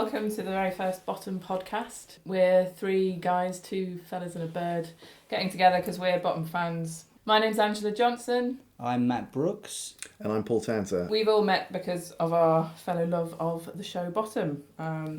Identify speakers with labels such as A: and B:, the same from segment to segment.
A: welcome to the very first Bottom podcast. We're three guys, two fellas and a bird, getting together because we're Bottom fans. My name's Angela Johnson.
B: I'm Matt Brooks.
C: And I'm Paul Tanter.
A: We've all met because of our fellow love of the show Bottom.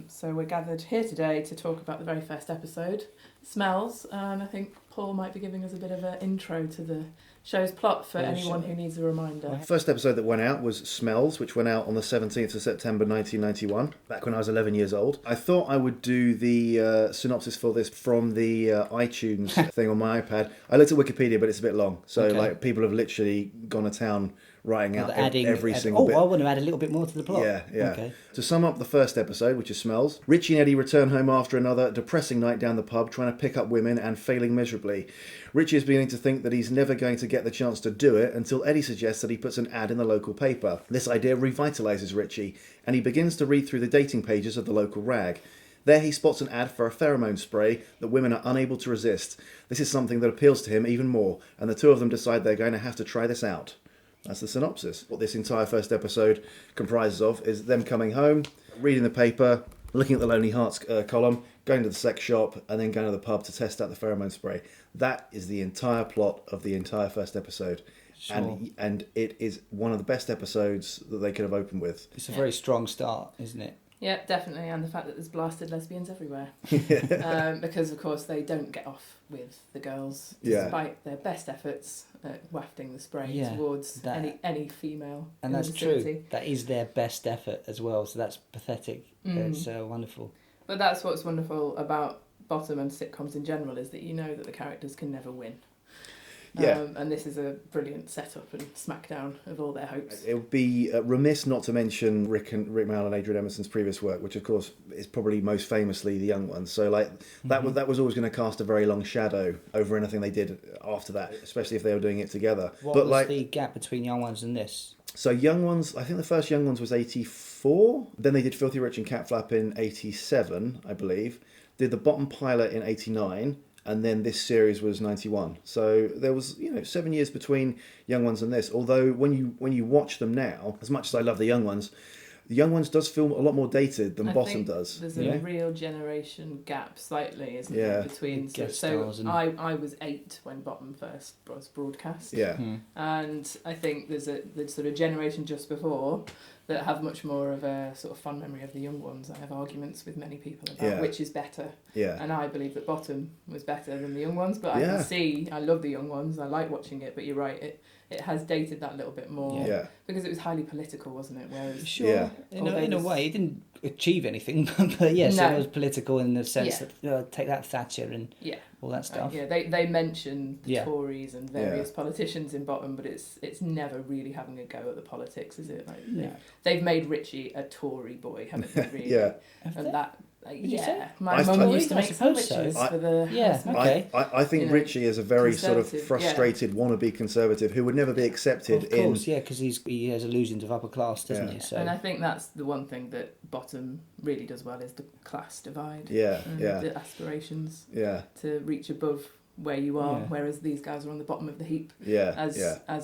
A: So we're gathered here today to talk about the very first episode, Smells. And I think Paul might be giving us a bit of an intro to the show's plot for anyone who needs a reminder.
C: First episode that went out was Smells, which went out on the 17th of September 1991, back when I was 11 years old. I thought I would do the synopsis for this from the iTunes thing on my iPad. I looked at Wikipedia, but it's a bit long. So like people have literally gone to town writing out every single bit.
B: I want to add a little bit more to the plot.
C: Yeah.
B: Okay.
C: To sum up the first episode, which is Smells, Richie and Eddie return home after another depressing night down the pub, trying to pick up women and failing miserably. Richie is beginning to think that he's never going to get the chance to do it until Eddie suggests that he puts an ad in the local paper. This idea revitalises Richie, and he begins to read through the dating pages of the local rag. There he spots an ad for a pheromone spray that women are unable to resist. This is something that appeals to him even more, and the two of them decide they're going to have to try this out. That's the synopsis. What this entire first episode comprises of is them coming home, reading the paper, looking at the Lonely Hearts column, going to the sex shop, and then going to the pub to test out the pheromone spray. That is the entire plot of the entire first episode. Sure. And it is one of the best episodes that they could have opened with.
B: It's a very strong start, isn't it?
A: Yeah, definitely, and the fact that there's blasted lesbians everywhere. Because, of course, they don't get off with the girls, despite their best efforts at wafting the spray towards any female.
B: And that's true. That is their best effort as well, so that's pathetic. It's wonderful.
A: But that's what's wonderful about Bottom and sitcoms in general, is that you know that the characters can never win.
C: Yeah.
A: And this is a brilliant setup and smackdown of all their hopes.
C: It would be remiss not to mention Rik Mayall and Adrian Emerson's previous work, which of course is probably most famously The Young Ones. So like that was always going to cast a very long shadow over anything they did after that, especially if they were doing it together.
B: What was the gap between Young Ones and this?
C: So Young Ones, I think the first Young Ones was 84. Then they did Filthy Rich and Cat Flap in 87, I believe. Did the Bottom pilot in 89. And then this series was 91. So there was, 7 years between Young Ones and this. Although when you watch them now, as much as I love the Young Ones does feel a lot more dated than Bottom does.
A: There's a real generation gap slightly, isn't there, between... So I was 8 when Bottom first was broadcast.
C: Yeah.
A: And I think there's sort of generation just before that have much more of a sort of fond memory of the Young Ones. I have arguments with many people about which is better.
C: Yeah.
A: And I believe that Bottom was better than the Young Ones, but I can see, I love the Young Ones, I like watching it, but you're right, it has dated that little bit more.
C: Yeah.
A: Because it was highly political, wasn't it? Whereas
B: in a way, it didn't achieve anything, but yes, it was political in the sense that take that Thatcher and all that stuff.
A: They mention the Tories and various politicians in Bottom, but it's never really having a go at the politics, is it? They've made Richie a Tory boy, haven't they? Really? And that. My mum used to make sandwiches for the
C: I think Richie is a very sort of frustrated wannabe conservative who would never be accepted.
B: Of course, because he has illusions of upper class, doesn't he? So.
A: And I think that's the one thing that Bottom really does well, is the class divide. The aspirations to reach above where you are, whereas these guys are on the bottom of the heap, as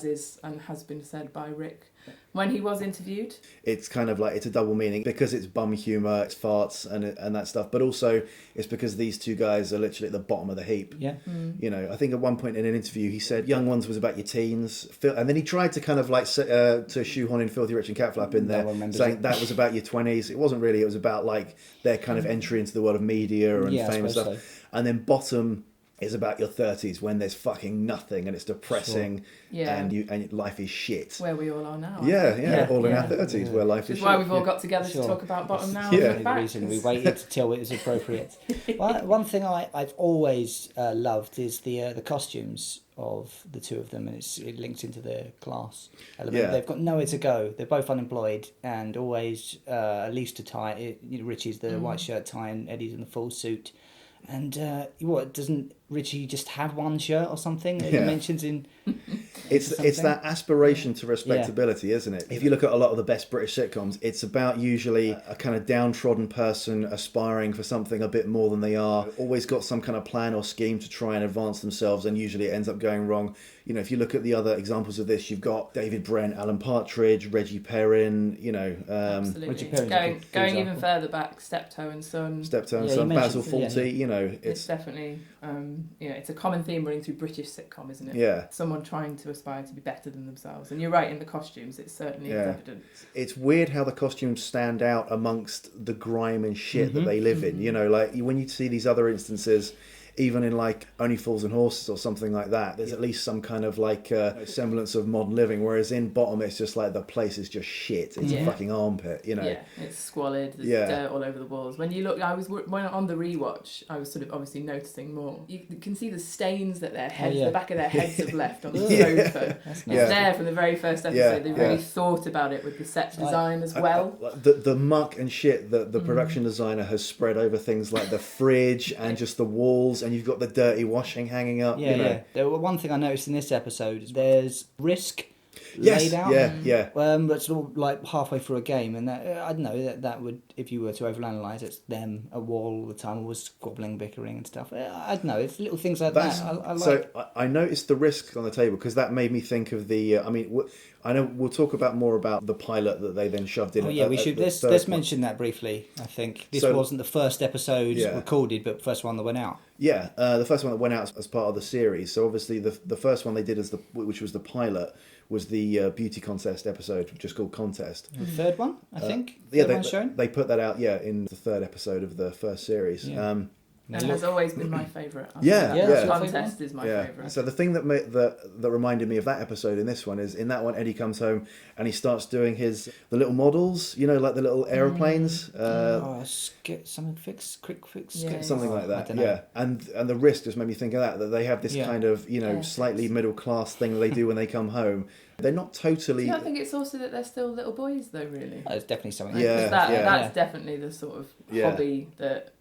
A: is and has been said by Rik when he was interviewed. It's
C: kind of like, it's a double meaning, because it's bum humour, it's farts and that stuff, but also it's because these two guys are literally at the bottom of the heap. I think at one point in an interview he said Young Ones was about your teens, and then he tried to kind of like to shoehorn in Filthy Rich and Cat Flap in there, saying that was about your 20s. It wasn't really, it was about like their kind of entry into the world of media and fame and stuff. And then Bottom is about your 30s, when there's fucking nothing and it's depressing and life is shit.
A: Where we all are now.
C: In our 30s, where life is shit.
A: That's why we've all got together to talk about Bottom now.
B: The reason we waited till it was appropriate. One thing I've always loved is the costumes of the two of them, and it links into the class element. They've got nowhere to go. They're both unemployed and always at least a tie. Richie's the white shirt tie and Eddie's in the full suit. And what, doesn't Richie just have one shirt or something that he mentions in...
C: It's that aspiration to respectability, isn't it? If you look at a lot of the best British sitcoms, it's about usually a kind of downtrodden person aspiring for something a bit more than they are, always got some kind of plan or scheme to try and advance themselves, and usually it ends up going wrong. You know, if you look at the other examples of this, you've got David Brent, Alan Partridge, Reggie Perrin, you know...
A: Absolutely. Going even further back, Steptoe and Son.
C: Steptoe and Son, Basil Fawlty, you know...
A: It's definitely... it's a common theme running through British sitcom, isn't it?
C: Yeah.
A: Someone trying to aspire to be better than themselves. And you're right, in the costumes, it's certainly evident.
C: It's weird how the costumes stand out amongst the grime and shit that they live in. You know, like, when you see these other instances... Even in like Only Fools and Horses or something like that, there's at least some kind of like semblance of modern living. Whereas in Bottom, it's just like the place is just shit. It's a fucking armpit, you know.
A: Yeah, it's squalid. There's dirt all over the walls. When you look, when on the rewatch, I was sort of obviously noticing more. You can see the stains that their heads, the back of their heads have left on the sofa. It's there from the very first episode. They really thought about it with the set design as well.
C: The muck and shit that the production designer has spread over things like the fridge and just the walls. And you've got the dirty washing hanging up.
B: There were one thing I noticed in this episode is there's risk laid out. That's sort of like halfway through a game, and that I don't know that would, if you were to overanalyze, it's them a wall all the time, always squabbling, bickering and stuff. I don't know. It's little things like that. I like.
C: So I noticed the risk on the table because that made me think of the. I know we'll talk more about the pilot that they then shoved in.
B: We should. Let's mention that briefly. I think this wasn't the first episode recorded, but the first one that went out.
C: Yeah, the first one that went out as part of the series. So obviously the first one they did which was the pilot, was the beauty contest episode, just called Contest.
B: The third one, I think.
C: They put that out. In the third episode of the first series.
B: Yeah.
A: And it has always been my favourite. Contest is my favourite.
C: So the thing that reminded me of that episode in this one is, in that one, Eddie comes home and he starts doing the little models, you know, like the little aeroplanes.
B: Get something fixed, quick fix.
C: Something like that, And the risk just made me think of that they have this kind of, you know, slightly middle class thing that they do when they come home. They're not totally...
A: I think it's also that they're still little boys, though, really.
B: It's definitely something.
A: That's definitely the sort of hobby that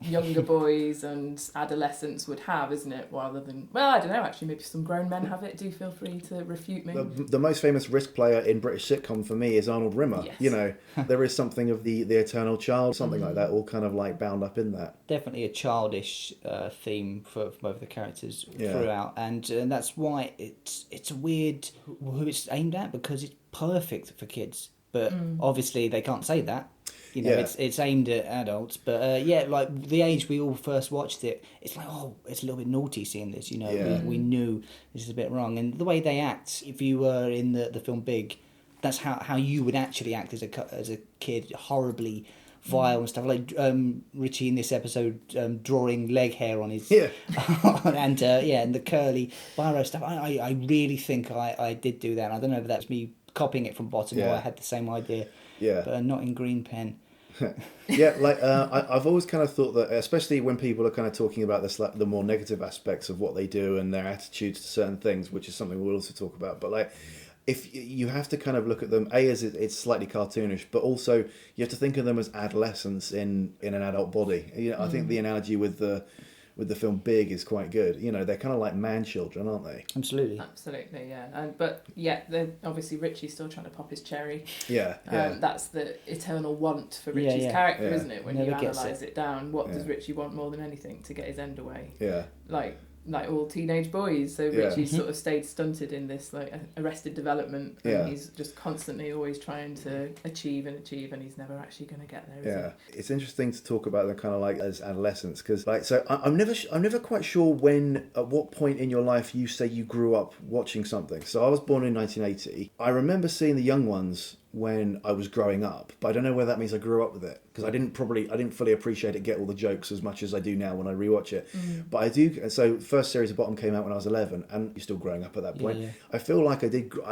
A: younger boys and adolescents would have, isn't it? Rather than, I don't know, actually, maybe some grown men have it. Do feel free to refute me.
C: The most famous risk player in British sitcom for me is Arnold Rimmer. Yes. You know, there is something of the eternal child, something like that, all kind of like bound up in that.
B: Definitely a childish theme for both the characters throughout, and that's why it's weird who it's aimed at, because it's perfect for kids, but obviously they can't say that. You know, it's aimed at adults, but like the age we all first watched it, it's like, it's a little bit naughty seeing this. You know, we knew this is a bit wrong, and the way they act. If you were in the film Big, that's how you would actually act as a kid, horribly vile and stuff. Like Richie in this episode drawing leg hair on his and the curly biro stuff. I really think I did do that. I don't know if that's me copying it from Bottom or I had the same idea. But not in green pen.
C: I've always kind of thought that, especially when people are kind of talking about the more negative aspects of what they do and their attitudes to certain things, which is something we'll also talk about. But like, if you have to kind of look at them, as it's slightly cartoonish, but also you have to think of them as adolescents in an adult body. You know, I think the analogy with the film Big is quite good. You know, they're kind of like man children, aren't they?
B: Absolutely,
A: yeah. They're obviously Richie's still trying to pop his cherry. That's the eternal want for Richie's character, isn't it? When you analyse it down, what does Richie want more than anything? To get his end away. Like all teenage boys. So Richie's sort of stayed stunted in this like arrested development, and he's just constantly always trying to achieve, and he's never actually going to get there.
C: It's interesting to talk about them kind of like as adolescents, because like, so I'm never quite sure at what point in your life you say you grew up watching something. So I was born in 1980. I remember seeing The Young Ones when I was growing up, but I don't know whether that means I grew up with it, because I didn't fully appreciate it, get all the jokes as much as I do now when I rewatch it. But I do. So first series of Bottom came out when I was 11, and you're still growing up at that point. I feel like I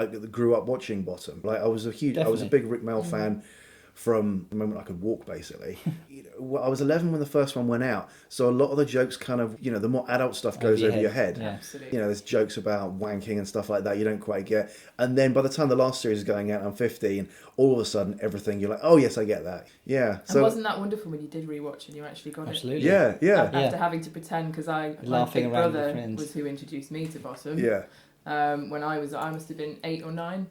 C: grew up watching Bottom. Like I was a big Rick Mel fan from the moment I could walk, basically. I was 11 when the first one went out, so a lot of the jokes kind of, the more adult stuff goes over your head.
A: Yeah. Absolutely.
C: There's jokes about wanking and stuff like that you don't quite get. And then by the time the last series is going out, I'm 15, all of a sudden everything, you're like, oh yes, I get that. Yeah.
A: And wasn't that wonderful when you did rewatch and you actually got
B: Absolutely.
A: it?
C: Yeah.
A: After having to pretend, because my big brother was who introduced me to Bottom.
C: Yeah.
A: When I must have been 8 or 9.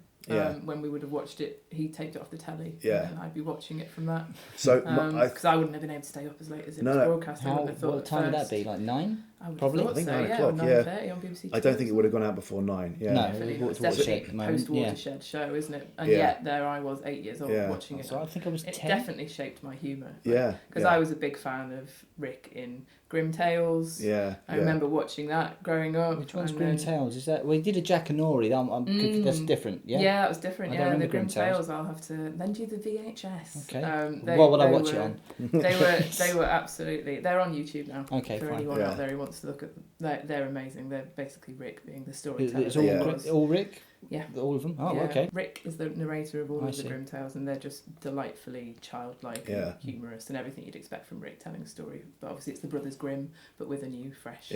A: When we would have watched it, he taped it off the telly.
C: Yeah.
A: And I'd be watching it from that.
C: So,
A: because I wouldn't have been able to stay up as late as it was broadcast.
B: What time would that be? Like 9?
A: Probably.
C: I think
A: so,
C: 9 o'clock.
A: 9:30 on BBC Two.
C: I don't think it would have gone out before 9. Yeah.
B: No,
A: it's definitely a post-Watershed show, isn't it? And yet there I was 8 years old watching it.
B: So I think I was 10.
A: It definitely shaped my humour.
C: Yeah.
A: Because I was a big fan of Rik in Grim Tales.
C: Yeah.
A: I remember watching that growing up.
B: Which one's Grim Tales? Is that? Well, he did a Jack and Nori. That's different. Yeah.
A: Yeah, that was different.
B: I
A: the Grim Tales. I'll have to lend you the VHS.
B: Okay. What would I watch it on?
A: They were absolutely. They're on YouTube now.
B: Okay,
A: for
B: fine.
A: anyone out there who wants to look at. They're amazing. They're basically Rik being the storyteller.
B: It's all Rik?
A: Yeah.
B: All of them? Oh,
A: yeah.
B: okay.
A: Rik is the narrator of all of the Grim Tales, and they're just delightfully childlike and humorous and everything you'd expect from Rik telling a story. But obviously it's the Brothers Grimm, but with a new, fresh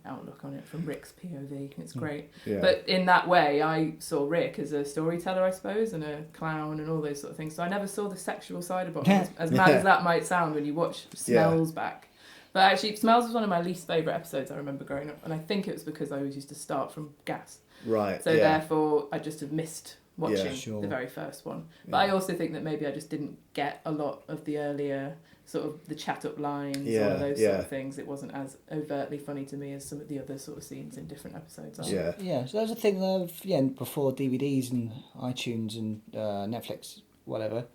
A: outlook on it from Rik's POV. It's great. Yeah. But in that way, I saw Rik as a storyteller, I suppose, and a clown and all those sort of things. So I never saw the sexual side of it, as mad as that might sound when you watch Smells back. But actually, Smells was one of my least favourite episodes I remember growing up, and I think it was because I always used to start from gas.
C: Right.
A: So therefore, I just have missed watching the very first one. But I also think that maybe I just didn't get a lot of the earlier sort of the chat up lines, all of those sort of things. It wasn't as overtly funny to me as some of the other sort of scenes in different episodes.
B: Yeah. So there's a thing of before DVDs and iTunes and Netflix, whatever.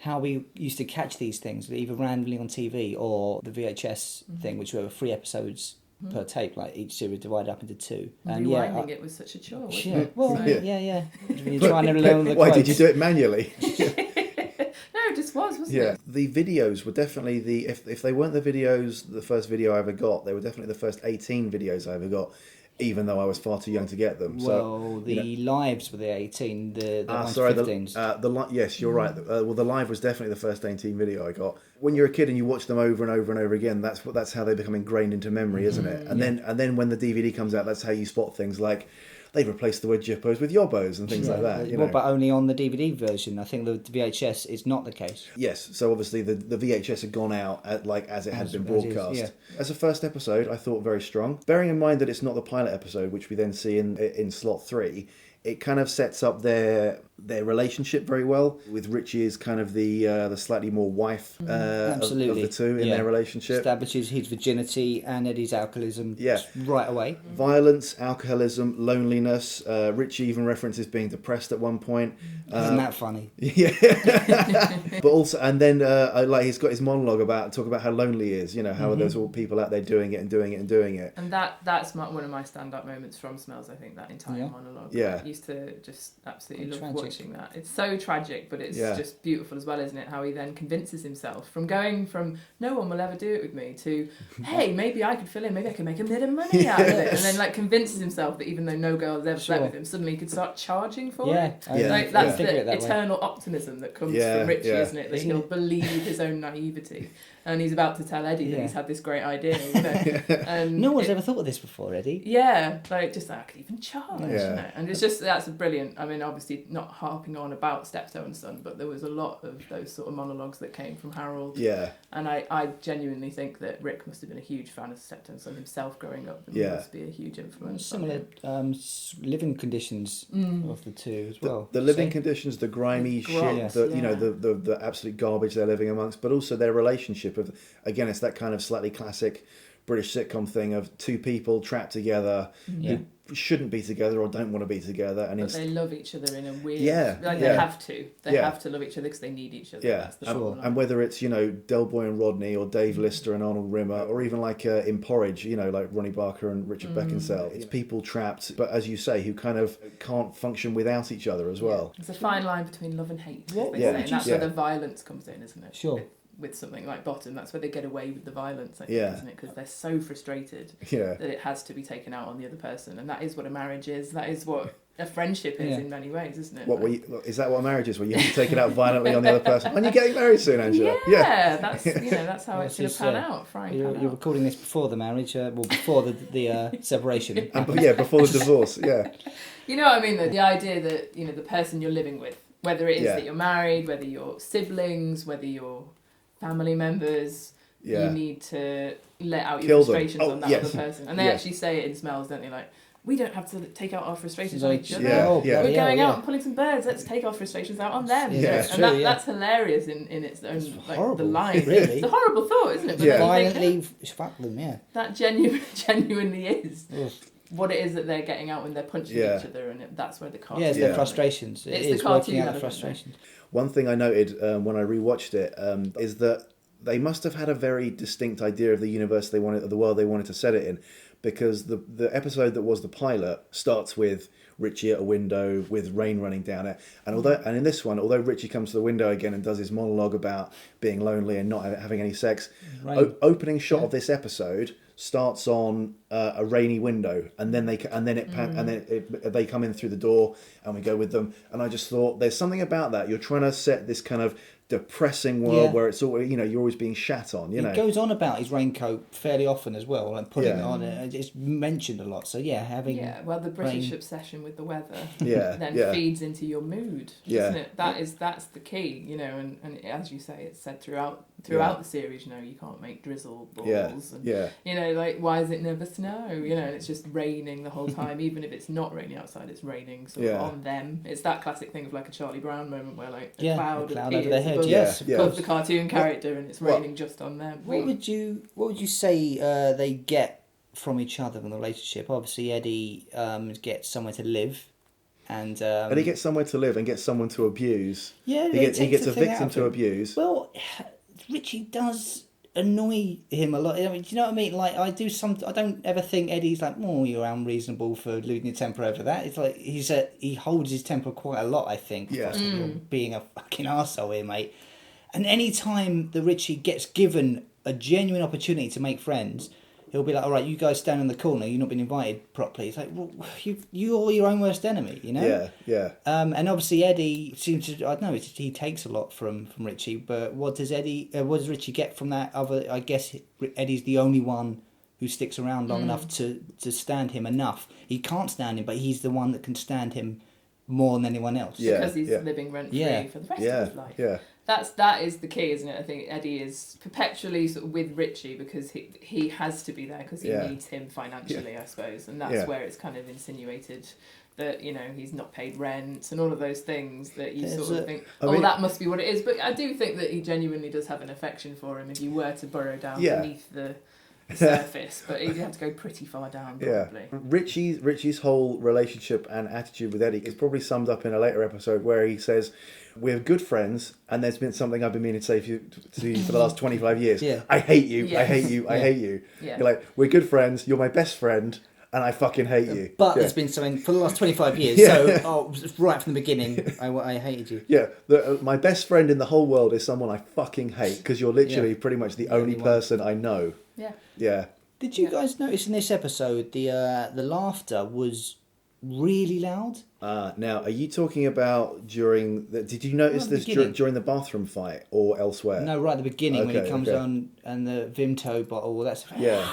B: How we used to catch these things, either randomly on TV or the VHS thing, which were 3 episodes per tape, like each series divided up into 2.
A: And rewinding it was such a chore, wasn't it?
B: Well, yeah. When you're trying to learn the
C: Why did you do it manually?
A: No, it just wasn't it?
C: Yeah, the videos were definitely if they weren't the videos, the first video I ever got, they were definitely the first 18 videos I ever got. Even though I was far too young to get them.
B: Well, the lives were the 18, the 15s.
C: Yes, you're right. Well, the live was definitely the first 18 video I got. When you're a kid and you watch them over and over and over again, that's how they become ingrained into memory, isn't it? And then when the DVD comes out, that's how you spot things like they've replaced the word jippos with yobbos and things like that.
B: But only on the DVD version. I think the VHS is not the case.
C: Yes, so obviously the VHS had gone out as it had been broadcast. As a first episode, I thought very strong. Bearing in mind that it's not the pilot episode, which we then see in slot 3, it kind of sets up their relationship very well, with Richie as kind of the slightly more wife of the two in their relationship.
B: Establishes his virginity and Eddie's alcoholism right away.
C: Violence, alcoholism, loneliness. Richie even references being depressed at one point.
B: Isn't that funny?
C: Yeah. But also, and then he's got his monologue talk about how lonely he is, how there's all people out there doing it.
A: And that's one of my stand-up moments from Smells, I think, that entire monologue.
C: Yeah.
A: I used to just absolutely love watching that. It's so tragic, but it's just beautiful as well, isn't it? How he then convinces himself from going from no one will ever do it with me to, hey, maybe I could fill in, maybe I could make a bit of money out of it. And then convinces himself that even though no girl has ever slept with him, suddenly he could start charging for it. That's the eternal optimism that comes from Richie, isn't it? That he'll believe his own naivety. And he's about to tell Eddie that he's had this great idea, And
B: no one's ever thought of this before, Eddie.
A: Yeah, I could even charge, And it's just, that's brilliant. I mean, obviously not harping on about Steptoe and Son, but there was a lot of those sort of monologues that came from Harold.
C: Yeah.
A: And I genuinely think that Rik must have been a huge fan of Steptoe and Son himself growing up. And must be a huge influence.
B: Similar living conditions of the two as well.
C: The living conditions, the grimy shit, the absolute garbage they're living amongst, but also their relationship of, again, it's that kind of slightly classic British sitcom thing of two people trapped together who shouldn't be together or don't want to be together, and
A: they love each other in a weird they have to love each other because they need each other.
C: And whether it's Del Boy and Rodney or Dave Lister and Arnold Rimmer, or even in Porridge, like Ronnie Barker and Richard Beckinsale, it's people trapped, but as you say, who kind of can't function without each other as well.
A: There's a fine line between love and hate, and that's where the violence comes in, isn't it?
B: Sure.
A: with something like bottom. That's where they get away with the violence, I think, isn't it? Because they're so frustrated that it has to be taken out on the other person, and that is what a marriage is. That is what a friendship is in many ways, isn't it?
C: Is that what a marriage is? Where you have to take it out violently on the other person? And you're getting married soon, Angela.
A: Yeah, that's that's how it's going to pan out.
B: You're recording this before the marriage, before the separation,
C: and before the divorce. Yeah.
A: You know what I mean? The idea that the person you're living with, whether it is that you're married, whether you're siblings, whether you're family members, you need to let out your frustrations on that other person. And they actually say it in Smells, don't they? Like, we don't have to take out our frustrations on each other. We're going out and pulling some birds. Let's take our frustrations out on them. That's hilarious in its own. It's horrible, the line. Really. It's a horrible thought, isn't it? But
B: violently fuck them. Yeah.
A: That genuinely is what it is that they're getting out when they're punching each other, and that's where the cartoon.
B: Yeah, it's their frustrations. It's the working out the frustrations.
C: One thing I noted when I rewatched it is that they must have had a very distinct idea of the universe the world they wanted to set it in. Because the episode that was the pilot starts with Richie at a window with rain running down it, and in this one, although Richie comes to the window again and does his monologue about being lonely and not having any sex, opening shot of this episode starts on a rainy window, and then they come in through the door, and we go with them, and I just thought there's something about that. You're trying to set this kind of depressing world where it's all you're always being shat on. He
B: goes on about his raincoat fairly often as well, and putting it on. It's mentioned a lot. So having
A: the British obsession with the weather then feeds into your mood, doesn't it? That's the key, and as you say, it's said throughout the series. You can't make drizzle balls, and like, why is it never snow? And it's just raining the whole time, even if it's not raining outside, it's raining sort of on them. It's that classic thing of like a Charlie Brown moment where like a cloud appears
B: over their head.
A: Above the cartoon character, and it's raining just on them.
B: What would you say they get from each other in the relationship? Obviously, Eddie gets somewhere to live, and
C: he gets somewhere to live and gets someone to abuse.
B: Yeah,
C: he gets a victim to abuse.
B: Well, Richie does annoy him a lot. I mean, do you know what I mean? Like, I don't ever think Eddie's like, oh, you're unreasonable for losing your temper over that. It's like he holds his temper quite a lot, I think.
C: Yeah.
B: Being a fucking arsehole here, mate. And any time that Richie gets given a genuine opportunity to make friends, he'll be like, all right, you guys stand in the corner, you've not been invited properly. It's like, well, you're your own worst enemy,
C: Yeah.
B: And obviously Eddie seems to, I don't know, he takes a lot from Richie, but what does Richie get from that other? I guess Eddie's the only one who sticks around long enough to stand him enough. He can't stand him, but he's the one that can stand him more than anyone else.
A: Yeah. Because he's living rent-free for the rest of his life.
C: Yeah.
A: That is the key, isn't it? I think Eddie is perpetually sort of with Richie because he has to be there because he needs him financially, I suppose, and that's where it's kind of insinuated that he's not paid rent and all of those things that you sort of think, that must be what it is. But I do think that he genuinely does have an affection for him if you were to burrow down beneath the surface, but you'd have to go pretty far down probably.
C: Richie's whole relationship and attitude with Eddie is probably summed up in a later episode where he says, we're good friends, and there's been something I've been meaning to say to you for the last 25 years.
B: Yeah.
C: I hate you, I hate you, I hate you.
A: Yeah.
C: You're like, we're good friends, you're my best friend, and I fucking hate you.
B: But there's been something for the last 25 years, so right from the beginning, I hated you.
C: Yeah, my best friend in the whole world is someone I fucking hate, because you're literally pretty much the only person I know.
A: Yeah.
C: Yeah.
B: Did you guys notice in this episode the laughter was really loud?
C: Now, are you talking about did you notice this during the bathroom fight or elsewhere?
B: No, right at the beginning when he comes on and the Vimto bottle, that's...
C: Yeah.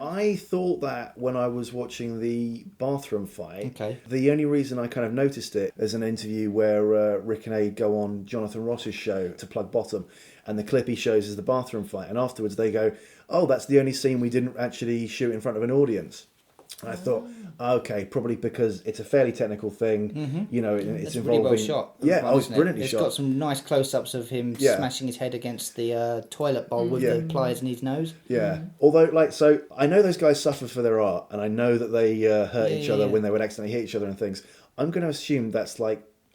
C: I thought that when I was watching the bathroom fight.
B: Okay.
C: The only reason I kind of noticed it is an interview where Rik and Ade go on Jonathan Ross's show to plug bottom, and the clip he shows is the bathroom fight, and afterwards they go, oh, that's the only scene we didn't actually shoot in front of an audience. And I thought, okay, probably because it's a fairly technical thing, it's involving...
B: really well shot.
C: Yeah, it's brilliantly shot.
B: It's got some nice close-ups of him smashing his head against the toilet bowl with the pliers in his nose.
C: Yeah, although, so I know those guys suffer for their art, and I know that they hurt each other when they would accidentally hit each other and things. I'm going to assume that's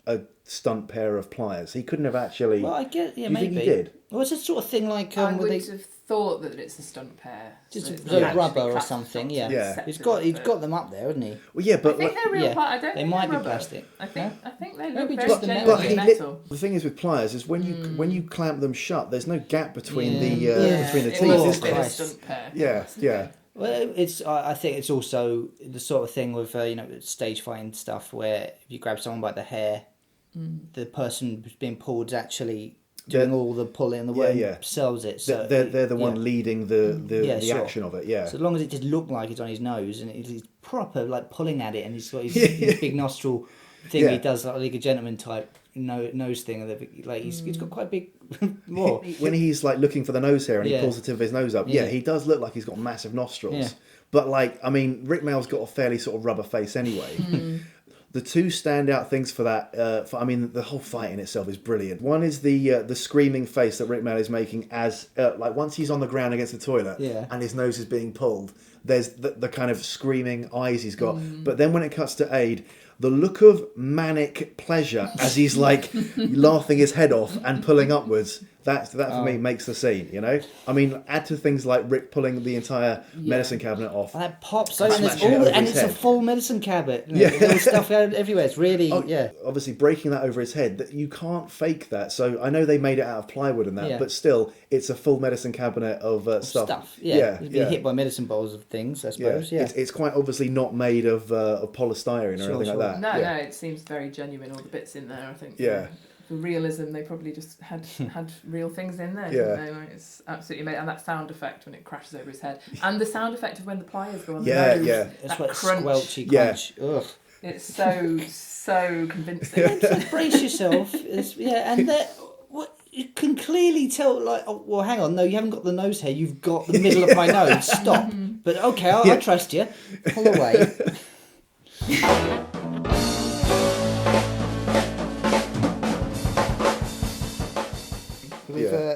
C: a stunt pair of pliers. He couldn't have actually.
B: Well, I get. Yeah,
C: do you
B: maybe.
C: think he did?
B: Well, it's a sort of thing like
A: I would have thought that it's a stunt pair.
B: Just
A: so
B: rubber or something. Yeah. He's got them up there, hasn't he?
C: Well, yeah, but
A: I think they're real. I don't.
B: They
A: think
B: might be
A: rubber.
B: plastic.
A: I think they
B: Maybe
A: look
B: just
A: very
B: the metal.
A: genuinely metal.
C: The thing is with pliers is when you clamp them shut, there's no gap between the teeth.
A: It's a stunt pair.
C: Yeah.
B: Well, I think it's also the sort of thing with stage fighting stuff where if you grab someone by the hair, the person who's being pulled is actually doing all the pulling and the work themselves. It so
C: they're the one leading the action of it. Yeah.
B: So as long as it just looked like it's on his nose and he's proper like pulling at it and he's got his big nostril thing he does like a gentleman type nose thing and like he's got quite a big more
C: when he's like looking for the nose hair and he pulls the tip of his nose up he does look like he's got massive nostrils but like I mean Rick Mayall's got a fairly sort of rubber face anyway. The two standout things for that, the whole fight in itself is brilliant. One is the screaming face that Rik Mayall is making as, once he's on the ground against the toilet and his nose is being pulled, there's the kind of screaming eyes he's got. But then when it cuts to Ade, the look of manic pleasure as he's like laughing his head off and pulling upwards, that for me makes the scene, you know? I mean, add to things like Rick pulling the entire medicine cabinet off.
B: That pops out and it's a full medicine cabinet. There's stuff everywhere. It's really,
C: Obviously, breaking that over his head, that you can't fake that. So I know they made it out of plywood and that, but still, it's a full medicine cabinet of stuff.
B: He's been hit by medicine balls of things, I suppose. Yeah.
C: It's quite obviously not made of polystyrene or anything like that.
A: No, it seems very genuine, all the bits in there, I think. For realism, they probably just had real things in there. Didn't they? Like, it's absolutely amazing. And that sound effect when it crashes over his head, and the sound effect of when the pliers go on the nose,
B: it's
A: that
B: crunch. Squelchy crunch. Ugh.
A: It's so convincing.
B: Brace yourself. And you can clearly tell. Like, oh, well, hang on, no, you haven't got the nose hair. You've got the middle of my nose. Stop. But okay, I trust you. Pull away.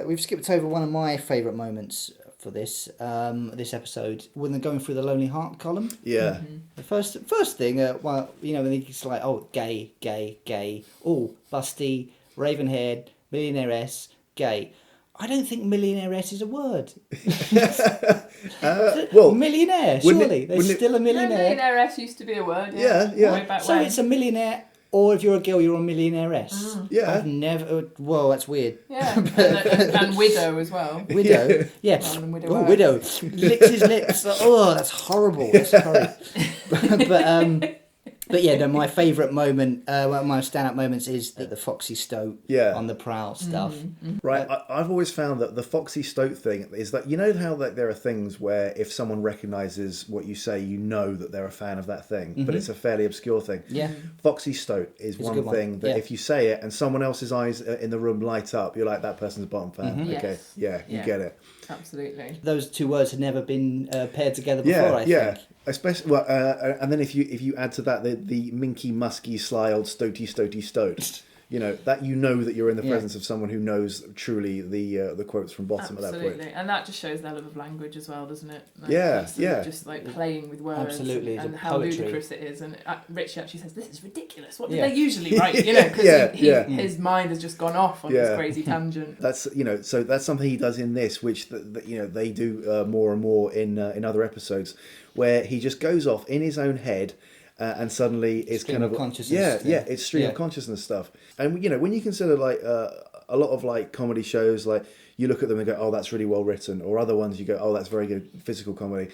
B: We've skipped over one of my favourite moments for this episode when they're going through the Lonely Heart column.
C: Yeah.
B: The first thing, when he's like, oh, gay, oh, busty, raven-haired, millionaire-ess, gay. I don't think millionaire-ess is a word. Millionaire, surely. There's still a millionaire.
A: Millionaire-ess used to be a word.
B: So it's a millionaire. Or if you're a girl, you're a millionaire-ess.
C: Yeah.
B: I've never... Well, that's weird.
A: Yeah. and widow as well.
B: Widow. Yeah. Widow. Licks his lips. Oh, that's horrible. That's horrible. But yeah, no, my favourite moment, one of my stand-up moments is the Foxy Stoat on the prowl stuff.
C: Right, I've always found that the Foxy Stoat thing is that, you know how that there are things where if someone recognises what you say, you know that they're a fan of that thing, but it's a fairly obscure thing.
B: Yeah.
C: Foxy Stoat is one thing that if you say it and someone else's eyes in the room light up, you're like, that person's a bottom fan. Okay, you get it.
A: Absolutely.
B: Those two words had never been paired together before, I think.
C: Especially, and then if you add to that the minky, musky, sly old stoat, that that you're in the presence of someone who knows truly the quotes from Bottom at that point.
A: Absolutely, and that just shows their love of language as well, doesn't it? Like, just like playing with words, and how ludicrous it is. And Richie actually says, "This is ridiculous. What do they usually write?" Because his mind has just gone off on this crazy tangent.
C: That's so that's something he does in this, which they do more and more in other episodes, where he just goes off in his own head. And suddenly it's
B: stream
C: kind of
B: consciousness.
C: It's stream of consciousness stuff. And when you consider like a lot of like comedy shows, like you look at them and go, oh, that's really well written, or other ones you go, oh, that's very good physical comedy.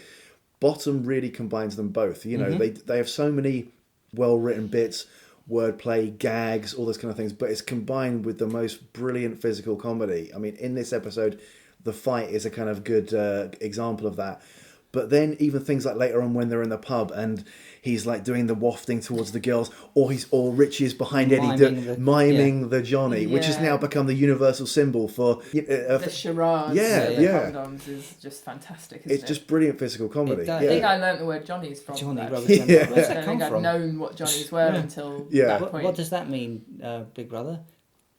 C: Bottom really combines them both. They have so many well written bits, wordplay, gags, all those kind of things, but it's combined with the most brilliant physical comedy. I mean, in this episode, the fight is a kind of good example of that. But then even things like later on when they're in the pub and he's like doing the wafting towards the girls, or Richie is behind Eddie miming the Johnny, which has now become the universal symbol for
A: the charades. Condoms is just fantastic. Isn't it?
C: Just brilliant physical comedy.
A: I think I learnt the word Johnny's from
B: Johnny.
A: that.
B: Where's that
A: I
B: come
A: think
B: from?
A: I'd known what Johnnies were until that point.
B: What does that mean, Big Brother?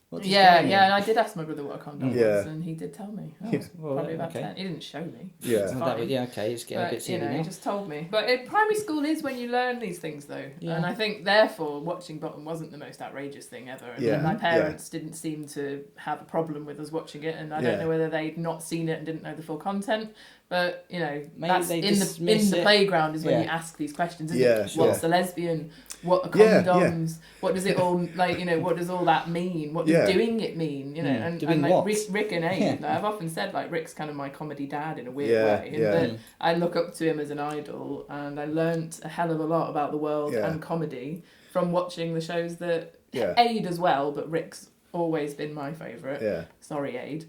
A: And I did ask my brother what a condom was, and he did tell me. I was probably about 10. He didn't show me.
B: Yeah, it's getting a bit silly now.
A: He just told me. But primary school is when you learn these things, though. Yeah. And I think, therefore, watching bottom wasn't the most outrageous thing ever. And my parents didn't seem to have a problem with us watching it, and I don't know whether they'd not seen it and didn't know the full content. But, you know, that's in the playground is when you ask these questions. What's a lesbian? What are condoms? What does it all, like, you know, what does all that mean? What does doing it mean? You know, and like Rik and Ade, like, I've often said, like, Rick's kind of my comedy dad in a weird way. And I look up to him as an idol, and I learnt a hell of a lot about the world and comedy from watching the shows that Ade as well, but Rick's always been my favourite. Sorry, Ade.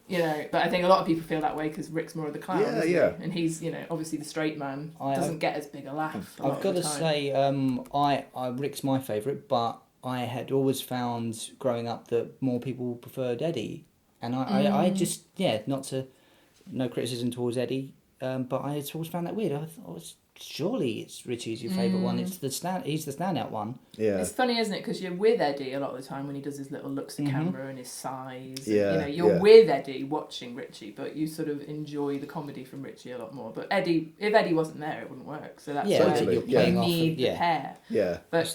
A: You know, but I think a lot of people feel that way because Rick's more of the clown, isn't he? And he's, you know, obviously the straight man doesn't get as big a laugh.
B: I've got to say, Rick's my favourite, but I had always found growing up that more people preferred Eddie, and I just no criticism towards Eddie, but I always found that weird. I thought, surely it's Richie's your favourite one. It's he's the standout one. Yeah.
A: It's funny, isn't it? Because you're with Eddie a lot of the time when he does his little looks at camera and his sighs. Yeah. And, you know, you're with Eddie watching Richie, but you sort of enjoy the comedy from Richie a lot more. But if Eddie wasn't there, it wouldn't work. So that's why you need the pair. Yeah. But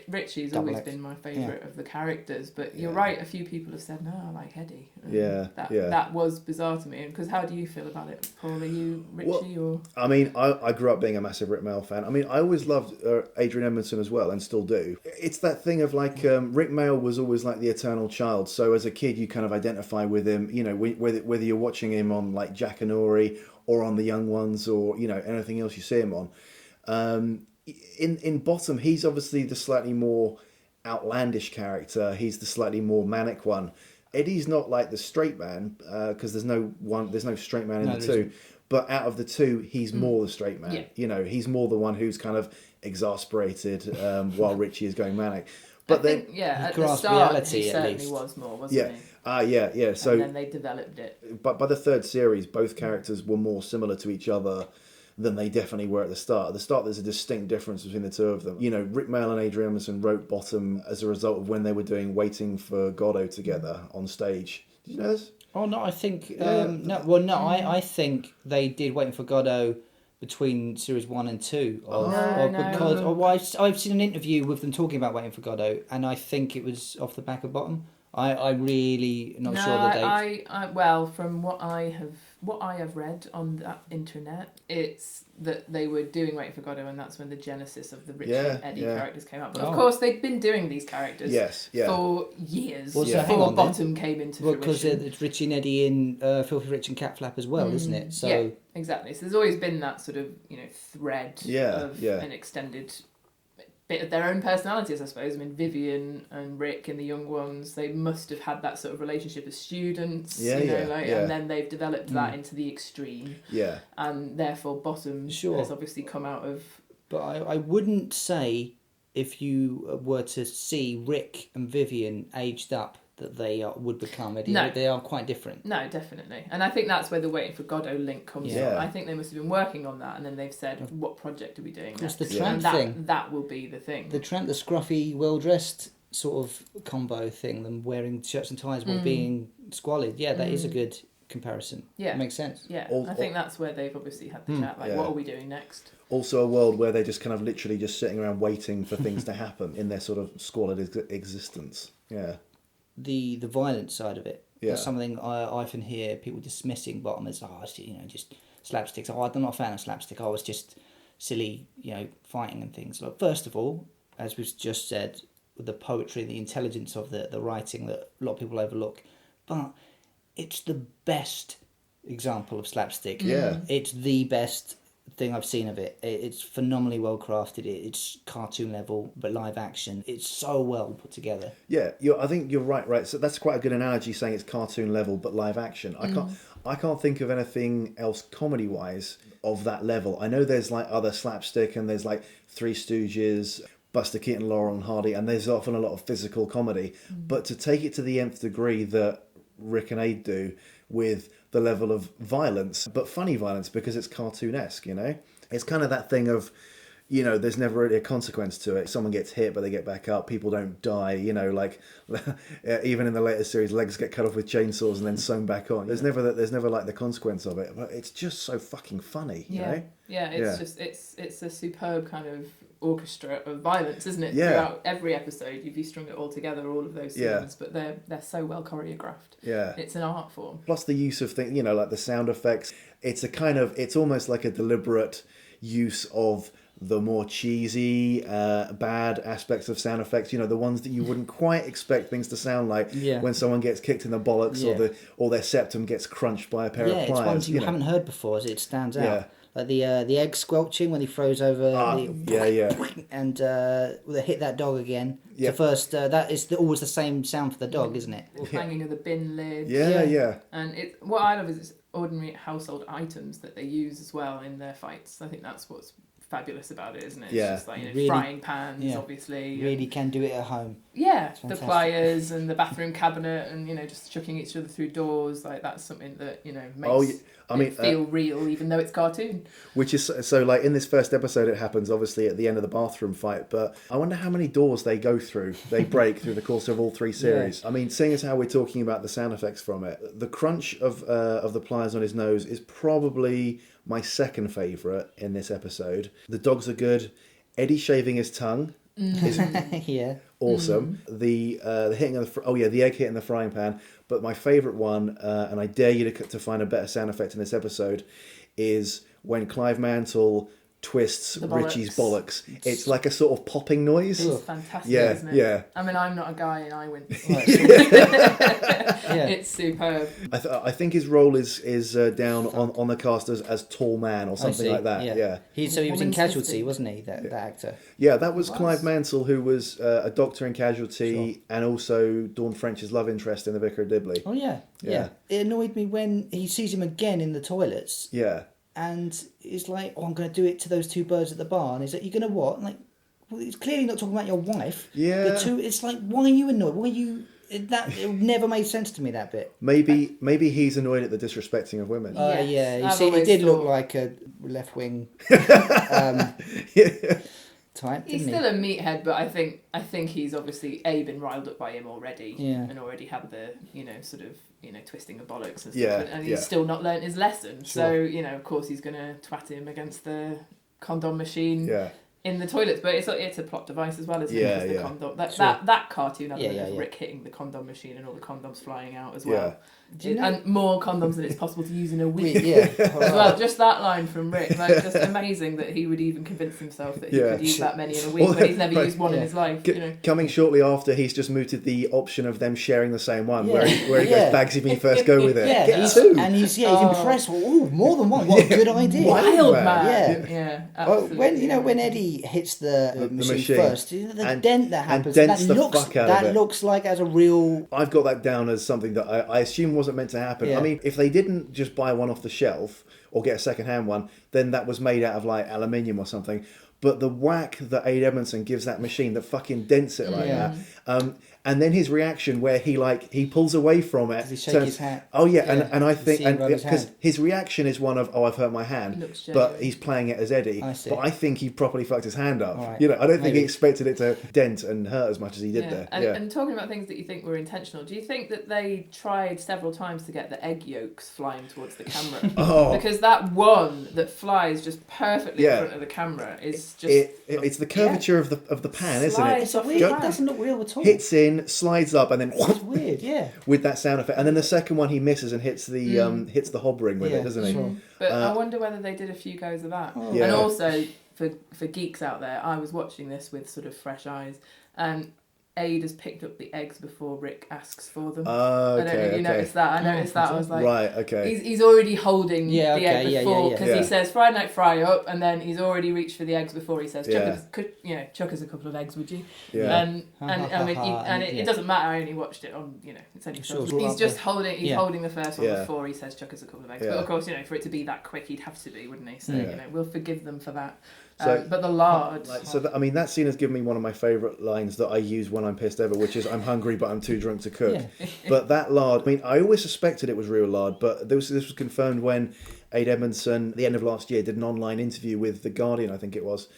A: Richie's always been my favourite of the characters. But you're right. A few people have said, no, I like Eddie. That was bizarre to me. Because how do you feel about it, Paul? Are you Richie or?
C: I mean, I grew up being a massive Rick Mayall fan. I mean, I always loved Adrian Edmondson as well, and still do. It's that thing of like Rik Mayall was always like the eternal child. So as a kid, you kind of identify with him. You know, whether you're watching him on like Jack and Ori or on The Young Ones or you know anything else you see him on. In Bottom, he's obviously the slightly more outlandish character. He's the slightly more manic one. Eddie's not like the straight man because there's no straight man in the two. Isn't. But out of the two, he's more the straight man. Yeah. You know, he's more the one who's kind of exasperated while Richie is going manic. But at
A: the start, he certainly was more, wasn't he?
C: Yeah. So,
A: and then they developed it.
C: But by the third series, both characters were more similar to each other than they definitely were at the start. At the start, there's a distinct difference between the two of them. You know, Rik Mayall and Adrian Edmondson wrote Bottom as a result of when they were doing Waiting for Godot together on stage. Did you know this?
B: Oh no, I think I think they did Waiting for Godot between series 1 and 2. I've seen an interview with them talking about Waiting for Godot, and I think it was off the back of Bottom. I really not sure the date.
A: From what I have read on that internet, it's that they were doing Waiting for Godot, and that's when the genesis of the Richie and Eddie characters came up. But of course, they'd been doing these characters for years before Bottom came into fruition.
B: Because it's Richie and Eddie in Filthy Rich and Cat Flap as well, isn't it? So
A: yeah, exactly. So there's always been that sort of thread of an extended bit of their own personalities, I suppose. I mean, Vivian and Rick in The Young Ones, they must have had that sort of relationship as students, and then they've developed that into the extreme. Yeah. And therefore Bottom has obviously come out of...
B: But I wouldn't say if you were to see Rick and Vivian aged up that they would become Eddie. No. They are quite different.
A: No, definitely. And I think that's where the Waiting for Godot link comes from. I think they must have been working on that, and then they've said, what project are we doing next?
B: The tramp thing.
A: That will be the thing.
B: The tramp, the scruffy, well-dressed sort of combo thing, them wearing shirts and ties while being squalid. Yeah, that is a good comparison. Yeah. It makes sense.
A: Yeah, I think that's where they've obviously had the chat, what are we doing next?
C: Also a world where they're just kind of literally just sitting around waiting for things to happen in their sort of squalid existence. Yeah.
B: The violent side of it. That's something I often hear people dismissing Bottom as, just slapsticks. I'm not a fan of slapstick. I was just silly, fighting and things. Like, first of all, as we've just said, the poetry, the intelligence of the writing that a lot of people overlook, but it's the best example of slapstick. Yeah, it's the best thing I've seen of it. It's phenomenally well crafted. It's cartoon level, but live action. It's so well put together. Yeah,
C: I think you're right. So that's quite a good analogy, saying it's cartoon level but live action. I can't think of anything else comedy wise of that level. I know there's like other slapstick, and there's like Three Stooges, Buster Keaton, Laurel and Hardy, and there's often a lot of physical comedy. But to take it to the nth degree that Rik and Ade do, with the level of violence, but funny violence because it's cartoonesque, It's kind of that thing of, you know, there's never really a consequence to it. Someone gets hit, but they get back up. People don't die, you know, like even in the later series, legs get cut off with chainsaws and then sewn back on. There's never like the consequence of it, but it's just so fucking funny, you know?
A: Yeah, just it's a superb kind of orchestra of violence, isn't it?
C: Yeah.
A: Throughout every episode, you've strung it all together, all of those scenes, but they're so well choreographed.
C: Yeah,
A: it's an art form.
C: Plus the use of things, you know, like the sound effects. It's almost like a deliberate use of the more cheesy, bad aspects of sound effects. You know, the ones that you wouldn't quite expect things to sound like when someone gets kicked in the bollocks or their septum gets crunched by a pair of pliers.
B: It's ones you haven't heard before, as it stands out. Like the egg squelching when he throws over and they hit that dog again. The first that is always the same sound for the dog, isn't it?
A: Or banging of the bin lid.
C: Yeah.
A: And what I love is it's ordinary household items that they use as well in their fights. I think that's what's fabulous about it, isn't it? It's just like, you know, really, frying pans, obviously.
B: Really can do it at home.
A: Yeah, the pliers and the bathroom cabinet and, you know, just chucking each other through doors. Like, that's something that, you know, makes it feel real, even though it's cartoon.
C: Which is, so like in this first episode, it happens obviously at the end of the bathroom fight, but I wonder how many doors they go through, they break through the course of all three series. I mean, seeing as how we're talking about the sound effects from it, the crunch of the pliers on his nose is probably my second favourite in this episode. The dogs are good. Eddie shaving his tongue is awesome. The hitting of the egg hitting the frying pan. But my favourite one, and I dare you to find a better sound effect in this episode, is when Clive Mantle twists Richie's bollocks. It's like a sort of popping noise.
A: It's fantastic, isn't it?
C: Yeah.
A: I mean, I'm not a guy and I went. It's superb.
C: I think his role is down on the cast as tall man or something like that. Yeah.
B: He was in Casualty, wasn't he? That actor.
C: Yeah, that was Clive Mansell, who was a doctor in Casualty and also Dawn French's love interest in The Vicar of Dibley.
B: Oh yeah. It annoyed me when he sees him again in the toilets.
C: Yeah.
B: And he's like, I'm going to do it to those two birds at the bar. And he's like, you're going to what? I'm like, well, he's clearly not talking about your wife.
C: Yeah.
B: It's like, why are you annoyed? Why are you... It never made sense to me, that bit.
C: Maybe he's annoyed at the disrespecting of women.
B: You see, it did look like a left-wing type,
A: he's still a meathead, but I think he's obviously been riled up by him already, and already had the, you know, sort of, you know, twisting of bollocks and stuff, and he's still not learnt his lesson. So, you know, of course he's going to twat him against the condom machine in the toilets, but it's a plot device as well, isn't it? The condom, that cartoon element of Rik hitting the condom machine and all the condoms flying out as well. And more condoms than it's possible to use in a week. As well, just that line from Rik, like, just amazing that he would even convince himself that he could use that many in a week when he's never used one in his life. You know?
C: Coming shortly after, he's just mooted the option of them sharing the same one, where he goes, Bagsy, me first, go with it.
B: He's impressed. Oh, more than one. What a good idea!
A: Wild man.
B: Absolutely. When Eddie hits the machine first, the dent that happens,
C: that
B: looks like as a real.
C: I've got that down as something that I assume wasn't meant to happen. I mean, if they didn't just buy one off the shelf or get a second-hand one, then that was made out of like aluminium or something. But the whack that Ade Edmondson gives that machine that fucking dents it like that, and then his reaction where he pulls away from it.
B: Does he shake his hat?
C: Oh and I think because his reaction is one of I've hurt my hand, but he's playing it as Eddie. But I think he properly fucked his hand up. Right. You know, I don't think he expected it to dent and hurt as much as he did there.
A: And talking about things that you think were intentional, do you think that they tried several times to get the egg yolks flying towards the camera? Because that one that flies just perfectly in front of the camera is just
C: it's the curvature of the pan, isn't it?
B: It's weird. It doesn't look real at all.
C: Hits in, slides up, and then
B: it's weird,
C: with that sound effect. And then the second one he misses and hits the hob ring with it, doesn't he?
B: Sure.
A: But I wonder whether they did a few goes of that. And also for geeks out there, I was watching this with sort of fresh eyes, and Ade has picked up the eggs before Rik asks for them. I don't know if you noticed that. I noticed that. I was like,
C: right, okay.
A: He's already holding the egg before, because he says Friday night fry up, and then he's already reached for the eggs before he says chuck us a couple of eggs, would you? And I mean, it doesn't matter. I only watched it on, you know, it's only he's just holding the first one before he says chuck us a couple of eggs. But of course, you know, for it to be that quick, he'd have to be, wouldn't he? So you know, we'll forgive them for that. But the lard.
C: That scene has given me one of my favourite lines that I use when I'm pissed ever, which is "I'm hungry but I'm too drunk to cook." But that lard, I mean, I always suspected it was real lard, but this was confirmed when Ade Edmondson, at the end of last year, did an online interview with The Guardian, I think it was.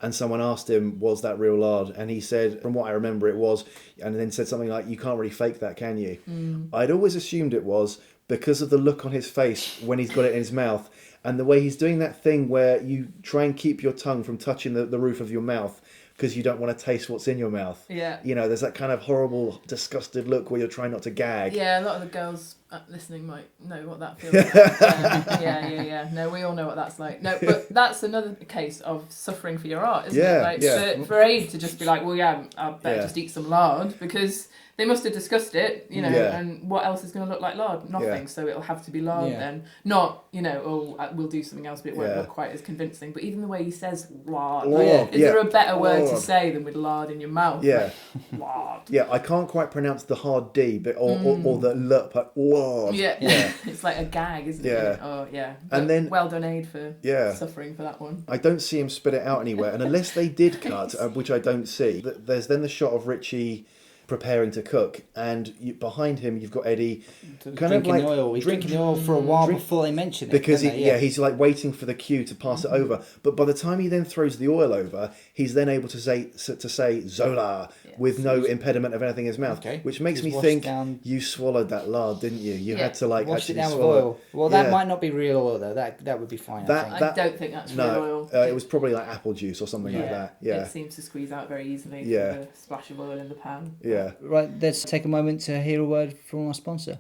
C: And someone asked him, was that real lard? And he said, from what I remember, it was. And then said something like, you can't really fake that, can you? I'd always assumed it was because of the look on his face when he's got it in his mouth. And the way he's doing that thing where you try and keep your tongue from touching the roof of your mouth because you don't want to taste what's in your mouth.
A: Yeah.
C: You know, there's that kind of horrible, disgusted look where you're trying not to gag.
A: Yeah, a lot of the girls listening might know what that feels like. Yeah. No, we all know what that's like. No, but that's another case of suffering for your art, isn't it? Like, for Ade to just be like, well, yeah, I better just eat some lard because they must have discussed it, you know, and what else is going to look like lard? Nothing, so it'll have to be lard then. Not, you know, we'll do something else, but it won't look quite as convincing. But even the way he says lard, is there a better word to say than with lard in your mouth?
C: Yeah.
A: Like, lard.
C: Yeah, I can't quite pronounce the hard D, but or the L, but lard.
A: Yeah. It's like a gag, isn't it? Oh, yeah. But
C: and then,
A: well done, Ade, for suffering for that one.
C: I don't see him spit it out anywhere, and unless they did cut, which I don't see, there's then the shot of Richie preparing to cook, and behind him you've got Eddie
B: drinking the oil. He's drinking the oil for a while before they mention it.
C: Because he's like waiting for the cue to pass it over. But by the time he then throws the oil over, he's then able to say Zola with no impediment of anything in his mouth, which makes me think you swallowed that lard, didn't you? You had to
B: wash
C: actually
B: it down
C: swallow.
B: With oil. Well, that might not be real oil though. That would be fine.
A: I don't think that's real oil.
C: It was probably like apple juice or something like that. Yeah,
A: it seems to squeeze out very easily. Yeah, with a splash of oil in the pan.
C: Yeah.
B: Right, let's take a moment to hear a word from our sponsor.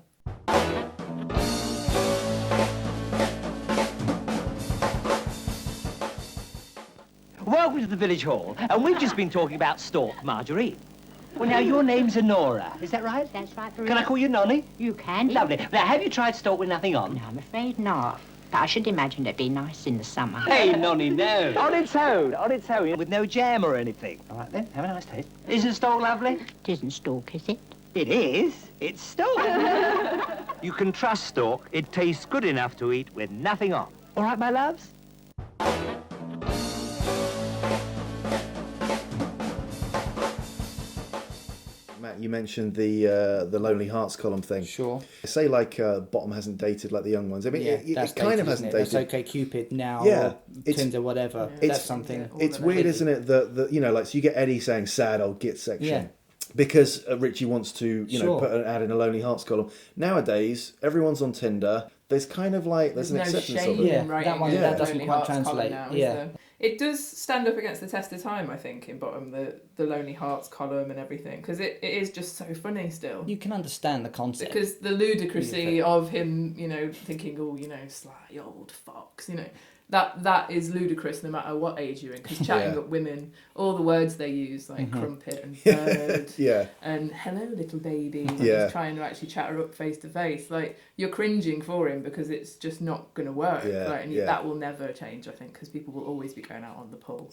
D: Welcome to the village hall, and we've just been talking about stork, Marjorie. Well, now, your name's Honora, is that right?
E: That's right.
D: Can I call you Nonny?
E: You can.
D: Lovely. Now, have you tried stork with nothing on?
E: No, I'm afraid not. But I should imagine it'd be nice in the summer.
D: Hey, Nonny, no. On its own, with no jam or anything. All right, then, have a nice taste. Isn't stork lovely?
E: It isn't stork, is it?
D: It is. It's stork. You can trust stork. It tastes good enough to eat with nothing on. All right, my loves?
C: Matt, you mentioned the Lonely Hearts column thing.
B: Sure.
C: Say like Bottom hasn't dated like the young ones. I mean, it kind of hasn't dated.
B: That's OkCupid now.
C: Yeah,
B: or Tinder, whatever. That's something.
C: It's weird, isn't it? That you know, like so you get Eddie saying "sad old git section." Yeah. Because Richie wants to, put an ad in a Lonely Hearts column. Nowadays, everyone's on Tinder. There's kind of like there's an acceptance of it.
B: That doesn't quite translate.
A: It does stand up against the test of time, I think, in Bottom, the Lonely Hearts column and everything, because it is just so funny still.
B: You can understand the concept.
A: Because the ludicrousy of him, thinking, sly old fox, that is ludicrous no matter what age you're in, because chatting up women, all the words they use, like crumpet and bird, and hello little baby, just trying to actually chat her up face to face, like you're cringing for him because it's just not going to work, that will never change, I think, because people will always be going out on the pull.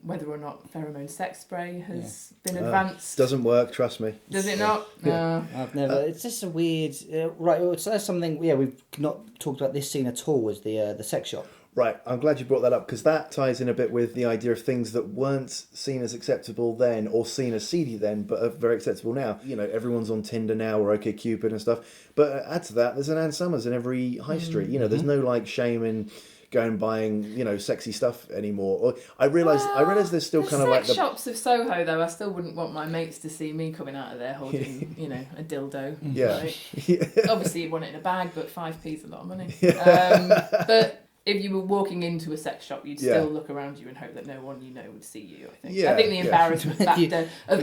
A: Whether or not pheromone sex spray has been advanced.
C: Doesn't work, trust me.
A: Does it not? No.
B: I've never. It's just a weird. Right, so that's something. Yeah, we've not talked about this scene at all. Was the sex shop?
C: Right, I'm glad you brought that up because that ties in a bit with the idea of things that weren't seen as acceptable then or seen as seedy then, but are very acceptable now. Everyone's on Tinder now or OkCupid and stuff. But add to that, there's an Ann Summers in every high street. There's no like shame in going and buying, sexy stuff anymore. Or I realise there's still kind of like
A: the shops of Soho though. I still wouldn't want my mates to see me coming out of there holding, a dildo.
C: Yeah.
A: Right? Obviously, you'd want it in a bag, but 5p's a lot of money. But if you were walking into a sex shop, you'd still look around you and hope that no one you know would see you, I think. I think the embarrassment factor of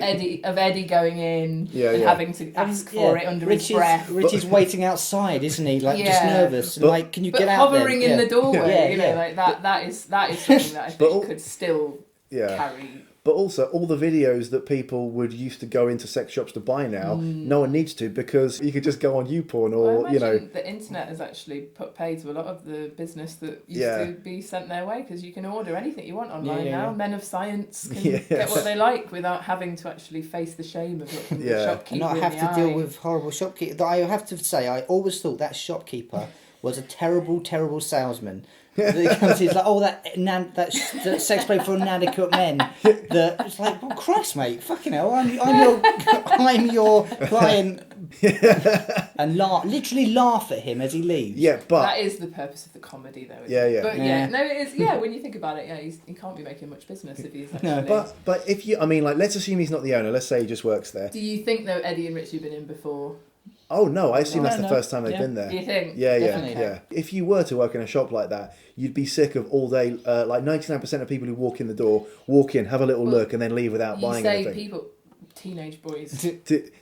A: Eddie going in and having to ask for it under his breath.
B: Richie's waiting outside, isn't he? Like just nervous. And can you get out there?
A: Hovering in the doorway, like that is something that I think could still carry.
C: But also, all the videos that people would used to go into sex shops to buy now, no one needs to because you could just go on YouPorn or,
A: the internet has actually put pay to a lot of the business that used to be sent their way because you can order anything you want online now. Men of science can get what they like without having to actually face the shame of looking at the shopkeeper
B: and not have to deal with horrible shopkeeper. I have to say, I always thought that shopkeeper was a terrible, terrible salesman. It's like, oh, that sex play for inadequate men. It's like, well, Christ, mate, fucking hell, I'm your client. And literally laugh at him as he leaves.
C: Yeah, but
A: that is the purpose of the comedy, though.
C: Yeah.
A: No, it is. Yeah, when you think about it, he can't be making much business if he's actually.
C: No, but if you, I mean, like, let's assume he's not the owner. Let's say he just works there.
A: Do you think though Eddie and Richie have been in before?
C: Oh no, I assume that's the first time they've been there.
A: Do you think?
C: Yeah. If you were to work in a shop like that, you'd be sick of all day. Like 99% of people who walk in the door, walk in, have a little look, and then leave without buying anything.
A: Teenage boys.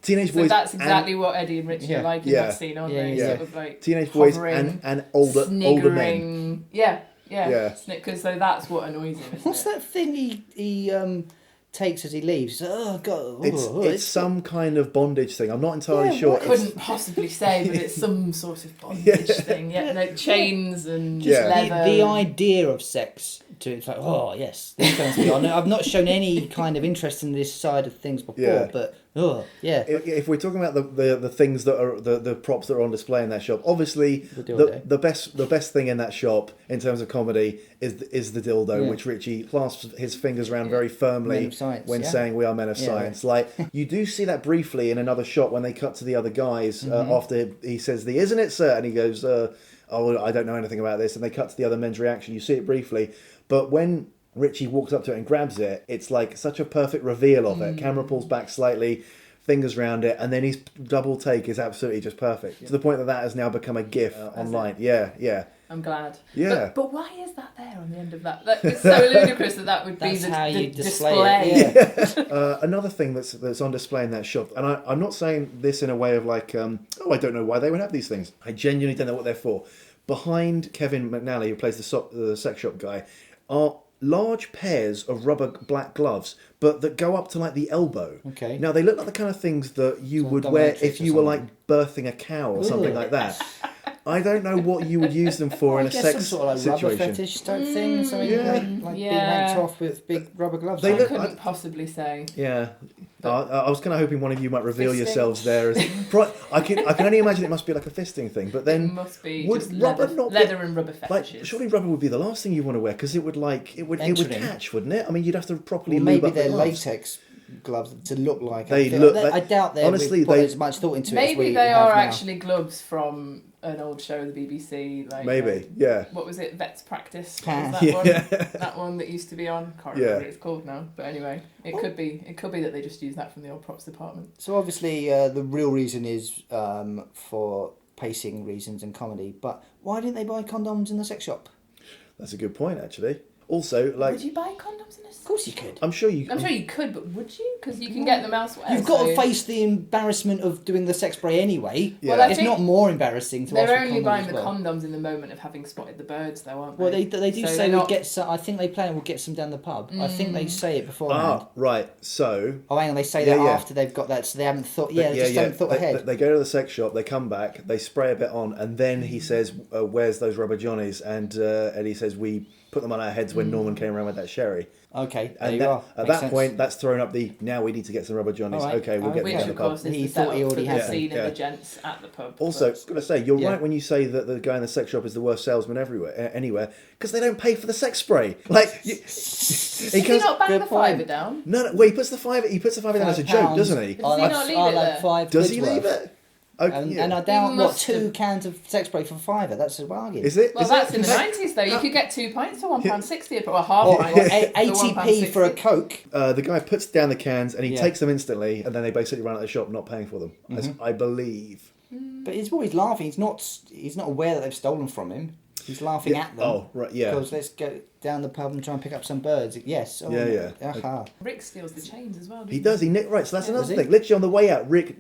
C: Teenage boys.
A: So that's exactly what Eddie and Richie are like in that scene, aren't they? Sort of like
C: teenage boys and older men.
A: Yeah. Because so that's what annoys him.
B: What's that thing he takes as he leaves? Oh god!
C: It's some kind of bondage thing. I'm not entirely sure.
A: I couldn't possibly say, but it's some sort of bondage thing. Yeah, no chains and leather.
B: The idea of sex it's like, oh yes, this turns me on. I've not shown any kind of interest in this side of things before, but If
C: we're talking about the things that are the props that are on display in that shop, obviously the best thing in that shop in terms of comedy is the dildo, which Richie clasps his fingers around very firmly when saying we are men of science. Like you do see that briefly in another shot when they cut to the other guys after he says the "isn't it, sir?" and he goes, "Oh, I don't know anything about this," and they cut to the other men's reaction. You see it briefly, but when Richie walks up to it and grabs it, it's like such a perfect reveal of it. Camera pulls back slightly, fingers around it, and then his double take is absolutely just perfect. To the point that has now become a GIF online. Yeah.
A: I'm glad.
C: Yeah.
A: But why is that there on the end of that? It's so ludicrous that would be the display.
B: It,
C: another thing that's on display in that shop, and I'm not saying this in a way of like, I don't know why they would have these things. I genuinely don't know what they're for. Behind Kevin McNally, who plays the sex shop guy, are large pairs of rubber black gloves, but that go up to like the elbow.
B: Okay.
C: Now they look like the kind of things that you would wear if you were like birthing a cow or something like that. I don't know what you would use them for in a sex
B: some sort of like
C: situation.
B: Rubber fetish type thing, something like being ranked off with big rubber gloves.
A: I couldn't possibly say.
C: Yeah. I was kind of hoping one of you might reveal yourselves there. I can only imagine it must be like a fisting thing, but then
A: it must be just leather and rubber fetishes.
C: Like, surely rubber would be the last thing you want to wear because it would catch, wouldn't it? I mean, you'd have to properly lube up the gloves.
B: Maybe they're latex gloves to look like.
C: I
B: doubt they put as much thought into it.
A: Maybe they are actually gloves from an old show of the BBC, like
C: maybe, What
A: was it? Vet's Practice. What was that one? That one that used to be on. Can't remember what it's called now. But anyway, it could be that they just use that from the old props department.
B: So obviously, the real reason is for pacing reasons and comedy. But why didn't they buy condoms in the sex shop?
C: That's a good point, actually. Also, like,
A: would you buy condoms in a?
B: Of course you could.
C: I'm sure you
A: could, but would you? Because you can get them elsewhere.
B: You've got to face the embarrassment of doing the sex spray anyway.
C: Yeah.
B: Well, it's not more embarrassing to ask for condoms.
A: They're only buying the condoms in the moment of having spotted the birds, though, aren't they?
B: Well, they do say we'll get some. I think they plan we'll get some down the pub. I think they say it beforehand.
C: Right. So.
B: Oh, hang on. They say that after they've got that, so they haven't thought. They just haven't thought ahead.
C: They go to the sex shop. They come back. They spray a bit on, and then he says, "Where's those rubber johnnies?" And Eddie says, "We put them on our heads when Norman came around with that sherry."
B: Okay,
C: and at that point, that's thrown up the now we need to get some rubber johnnies. Right. Okay, we'll get them in the pub.
A: He thought he already had scene of the gents at the pub.
C: Also, I was going to say, you're right when you say that the guy in the sex shop is the worst salesman anywhere, because they don't pay for the sex spray. Like,
A: does he not bang the fiver down?
C: No. Well, he puts the fiver down as a joke, doesn't he?
A: Does he not leave it there?
C: Does he leave it?
B: Okay, and I doubt 2 cans of sex spray for £5. That's a bargain.
C: Is it?
A: Well, that's in the 90s though. You could get 2 pints for £1.60 or half pint.
B: 80p for a Coke.
C: The guy puts down the cans and he takes them instantly, and then they basically run out of the shop not paying for them. As I believe.
B: But he's always laughing. He's not aware that they've stolen from him. He's laughing at them.
C: Oh, right, yeah.
B: Because let's go down the pub and try and pick up some birds. Yes. Oh,
C: yeah.
B: Aha.
A: Rick steals the chains as well.
C: He does. Right, so that's another thing. Literally on the way out, Rick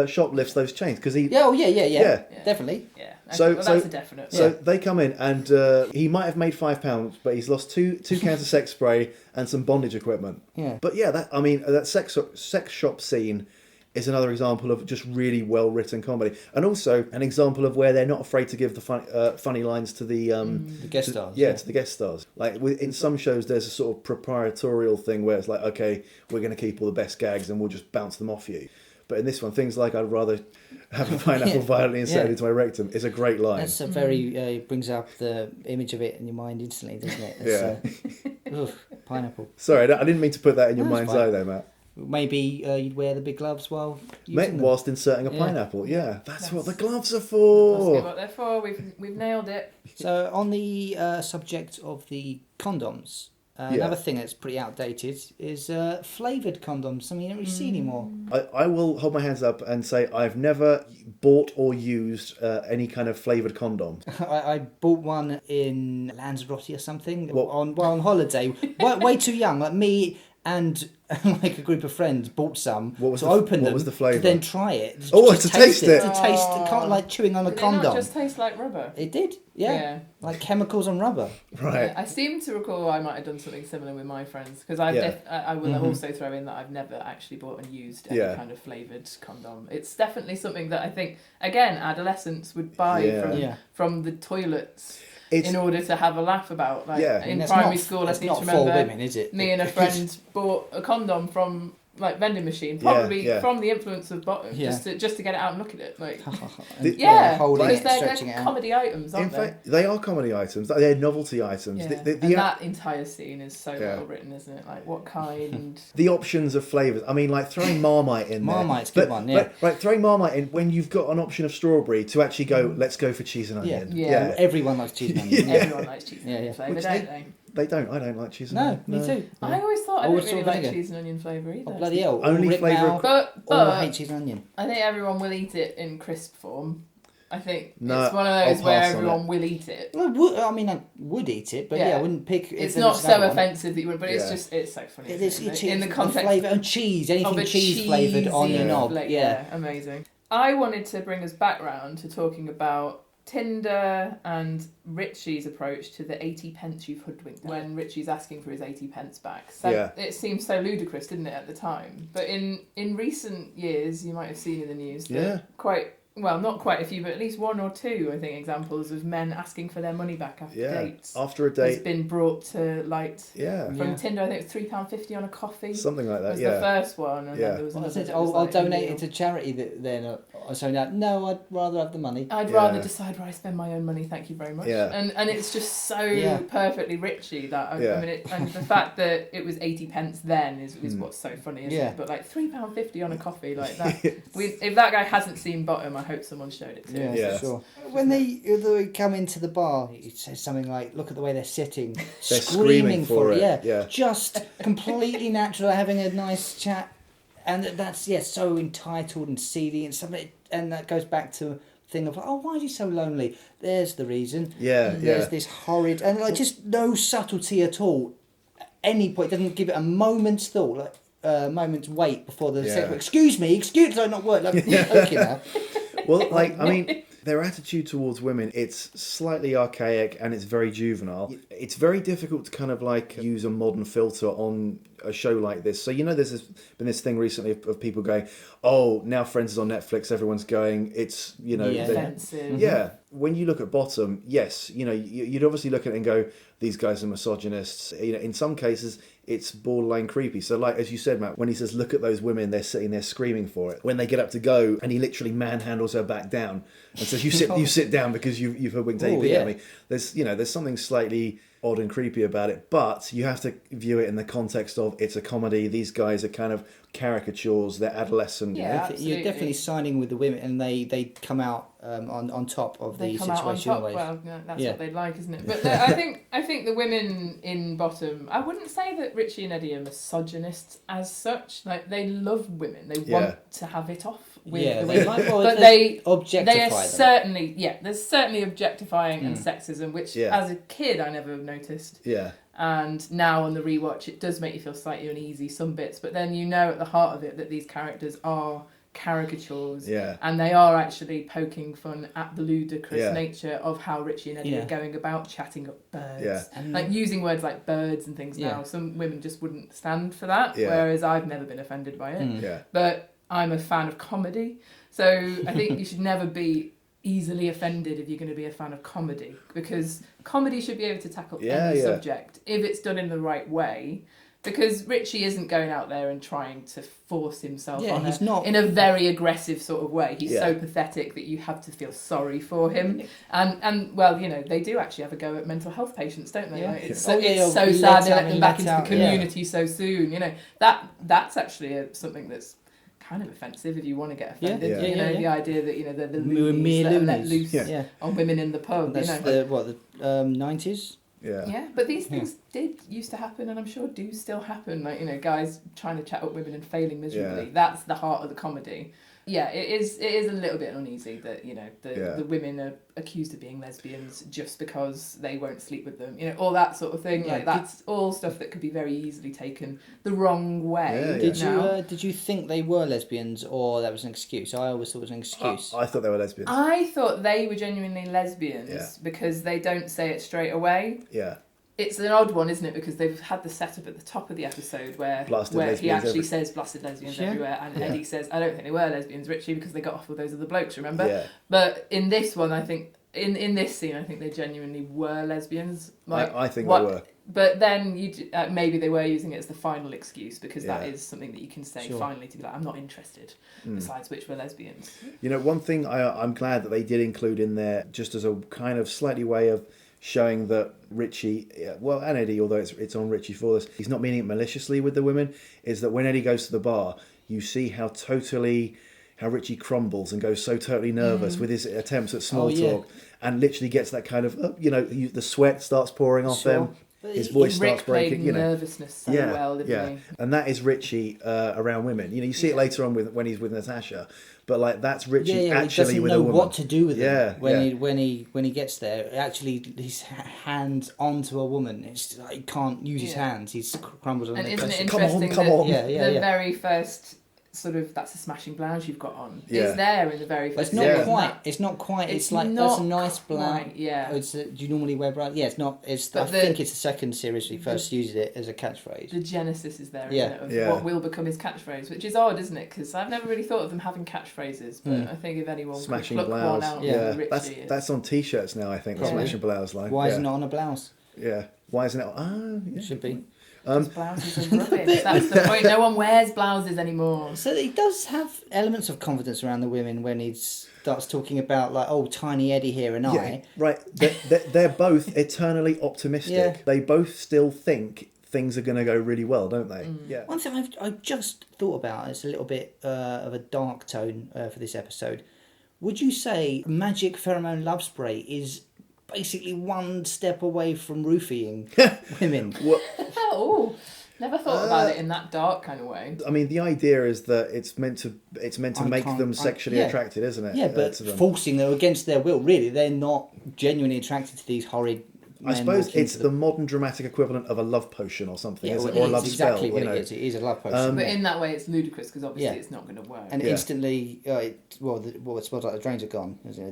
C: shoplifts those chains because he.
B: Yeah. Definitely.
A: Yeah. So that's a definite.
C: So they come in and he might have made £5, but he's lost two cans of sex spray and some bondage equipment.
B: Yeah.
C: But yeah, that sex shop scene is another example of just really well written comedy, and also an example of where they're not afraid to give the funny lines to the
B: guest stars.
C: To the guest stars. Like in some shows, there's a sort of proprietorial thing where it's like, okay, we're going to keep all the best gags and we'll just bounce them off you. But in this one, things like "I'd rather have a pineapple violently inserted into my rectum" is a great line.
B: That's a very brings up the image of it in your mind instantly, doesn't it? It's, pineapple.
C: Sorry, I didn't mean to put that in your mind's eye there, Matt.
B: Maybe you'd wear the big gloves while using them.
C: Whilst inserting a pineapple. Yeah, that's what the gloves are for.
A: That's what they're for. We've nailed it.
B: So on the subject of the condoms, another thing that's pretty outdated is flavoured condoms. Something you don't really see anymore.
C: I will hold my hands up and say I've never bought or used any kind of flavoured condom.
B: I bought one in Lanzarote or something on holiday. way too young, like me and like a group of friends bought some
C: What was the flavour?
B: To then try it.
C: To taste it.
B: To taste, kind of like chewing on a condom.
A: Did it not just taste like rubber?
B: It did, yeah. Like chemicals on rubber.
C: Right.
A: Yeah, I seem to recall I might have done something similar with my friends, because I will also throw in that I've never actually bought and used any kind of flavoured condom. It's definitely something that I think, again, adolescents would buy from the toilets. In order to have a laugh about, like in primary school, I seem to remember
B: women, is it?
A: Me and a friend bought a condom from like vending machine, probably from the influence of bottom, just to get it out and look at it, like because they're comedy items, aren't they?
C: They are comedy items. They're novelty items.
A: And that entire scene is so well written, isn't it? Like what kind?
C: The options of flavours. I mean, like throwing Marmite in there.
B: Marmite's a good one, yeah.
C: Right, throwing Marmite in when you've got an option of strawberry to actually go, let's go for cheese and onion.
B: Yeah. Everyone likes cheese and onion.
A: Everyone likes cheese and onion flavour, don't they?
C: They don't. I don't like cheese and onion.
B: No, me too.
A: I always thought I didn't really like cheese and onion flavour either.
B: Oh, bloody hell.
C: Only flavour.
A: But
B: I hate cheese and onion.
A: I think everyone will eat it in crisp form. I think it's
C: No,
A: one of those where everyone will eat it.
B: Well, I mean, I would eat it, but I wouldn't pick.
A: It's not so offensive that you would, but it's just it's so funny.
B: It is
A: in the context
B: flavour and cheese, anything cheese flavoured on your knob.
A: Amazing. I wanted to bring us back round to talking about Tinder and Richie's approach to the 80 pence you've hoodwinked when Richie's asking for his 80 pence back. So it seemed so ludicrous, didn't it, at the time? But in recent years, you might have seen in the news that not quite a few, but at least one or two, I think, examples of men asking for their money back after dates.
C: After a date.
A: Has been brought to light.
C: From
A: Tinder, I think it was £3.50 on a coffee.
C: Something like that,
A: was the first one. And then there was another
B: I'll donate it to charity then. So no, I'd rather have the money.
A: I'd rather decide where I spend my own money, thank you very much. And it's just so perfectly Richie that, I mean, and the fact that it was 80 pence then is what's so funny, isn't it? But like £3.50 on a coffee like that. If that guy hasn't seen Bottom, I hope someone showed it to him.
B: Yeah, for sure. When they come into the bar, it says something like, look at the way they're sitting.
C: They're screaming for it. Yeah.
B: Just completely natural, having a nice chat. And that's, so entitled and seedy and something. And that goes back to the thing of, why is he so lonely? There's the reason. There's this horrid, and like just no subtlety at all. At any point, doesn't give it a moment's thought, like a moment's wait before the second. Excuse me, not work. Like, okay now.
C: Well, like, I mean, their attitude towards women, it's slightly archaic and it's very juvenile. It's very difficult to kind of like use a modern filter on a show like this. So, there's been this thing recently of people going, now Friends is on Netflix, everyone's going, it's,
A: offensive.
C: Yeah. When you look at Bottom, yes, you'd obviously look at it and go, these guys are misogynists. In some cases, it's borderline creepy. So, like, as you said, Matt, when he says, look at those women, they're sitting there screaming for it. When they get up to go, and he literally manhandles her back down and says, you sit down because you've hoodwinked AP at me. There's something slightly odd and creepy about it, but you have to view it in the context of it's a comedy. These guys are kind of caricatures. They're adolescent.
B: You're definitely siding with the women, and they come out on top of the situation.
A: Well, that's what they'd like, isn't it? But I think the women in Bottom, I wouldn't say that Richie and Eddie are misogynists as such. Like, they love women. They want to have it off with the women. But they
B: objectify
A: they are
B: them.
A: There's certainly objectifying and sexism, which as a kid I never noticed. And now on the rewatch, it does make you feel slightly uneasy, some bits, but then at the heart of it that these characters are caricatures, and they are actually poking fun at the ludicrous nature of how Richie and Eddie are going about chatting up birds, like using words like birds and things. Now some women just wouldn't stand for that, whereas I've never been offended by it. But I'm a fan of comedy, so I think you should never be easily offended if you're going to be a fan of comedy, because comedy should be able to tackle any subject if it's done in the right way. Because Richie isn't going out there and trying to force himself on
B: he's
A: her
B: not
A: in a very aggressive sort of way. He's so pathetic that you have to feel sorry for him. And well, they do actually have a go at mental health patients, don't they? It's so sad they let them back into the community so soon. That's actually something that's kind of offensive if you want to get offended. The idea that they're the loonies that are let loose on women in the pub.
B: That's the 90s.
A: Yeah, but these things did used to happen, and I'm sure do still happen. Like guys trying to chat up women and failing miserably. Yeah. That's the heart of the comedy. Yeah, it is a little bit uneasy that the women are accused of being lesbians just because they won't sleep with them. All that sort of thing. Like that's all stuff that could be very easily taken the wrong way.
B: Did you think they were lesbians, or that was an excuse? I always thought it was an excuse.
C: I thought they were lesbians.
A: I thought they were genuinely lesbians because they don't say it straight away.
C: Yeah.
A: It's an odd one, isn't it? Because they've had the setup at the top of the episode where he actually says blasted lesbians everywhere, and Eddie says, I don't think they were lesbians, Richie, because they got off with those other blokes, remember? Yeah. But in this one, I think, in this scene, I think they genuinely were lesbians.
C: I think they were.
A: But then maybe they were using it as the final excuse, because that is something that you can say finally to be like, I'm not interested, besides which we're lesbians.
C: One thing I'm glad that they did include in there, just as a kind of slightly way of showing that Richie, and Eddie, although it's on Richie for this, he's not meaning it maliciously with the women, is that when Eddie goes to the bar, you see how Richie crumbles and goes so totally nervous with his attempts at small talk, and literally gets that kind of, the sweat starts pouring off them. His voice starts breaking.
A: Nervousness so well, didn't he?
C: And that is Richie around women. You see it later on when he's with Natasha, but that's Richie actually with a woman.
B: He doesn't know what to do with it when he gets there. Actually, his hands onto a woman. It's like he can't use his hands. He's crumbles on.
A: And
B: the
A: isn't
B: person.
A: it interesting?
C: Come on.
A: The very first sort of that's a smashing blouse you've got on. It's there in the very first.
B: It's not quite. It's like that's a nice blouse. Do you normally wear blouse? Yeah, it's not. I think it's the second series we first used it as a catchphrase.
A: The genesis is there, isn't it, of what will become his catchphrase, which is odd, isn't it? Because I've never really thought of them having catchphrases, but I think if anyone
C: smashing
A: could pluck
C: blouse.
A: one out, Richie,
C: that's on t-shirts now. I think the smashing blouse line.
B: Why is it not on a blouse?
C: Yeah, why isn't it?
B: It should be.
A: Blouses are rubbish. That's the point. No one wears blouses anymore.
B: So he does have elements of confidence around the women when he starts talking about tiny Eddie here and I.
C: Right. They're both eternally optimistic. Yeah. They both still think things are going to go really well, don't they? Yeah.
B: One thing I've just thought about, it's a little bit of a dark tone for this episode. Would you say magic pheromone love spray is basically one step away from roofying women?
A: Never thought about it in that dark kind of way.
C: I mean, the idea is that it's meant to make them sexually attracted, isn't it?
B: Yeah, but forcing them against their will, really, they're not genuinely attracted to these horrid.
C: I suppose it's the modern dramatic equivalent of a love potion or something, or a love spell.
B: Exactly what it is. It is a love potion.
A: But in that way, it's ludicrous because obviously it's not going to work.
B: And instantly, it smells like the drains are gone, as the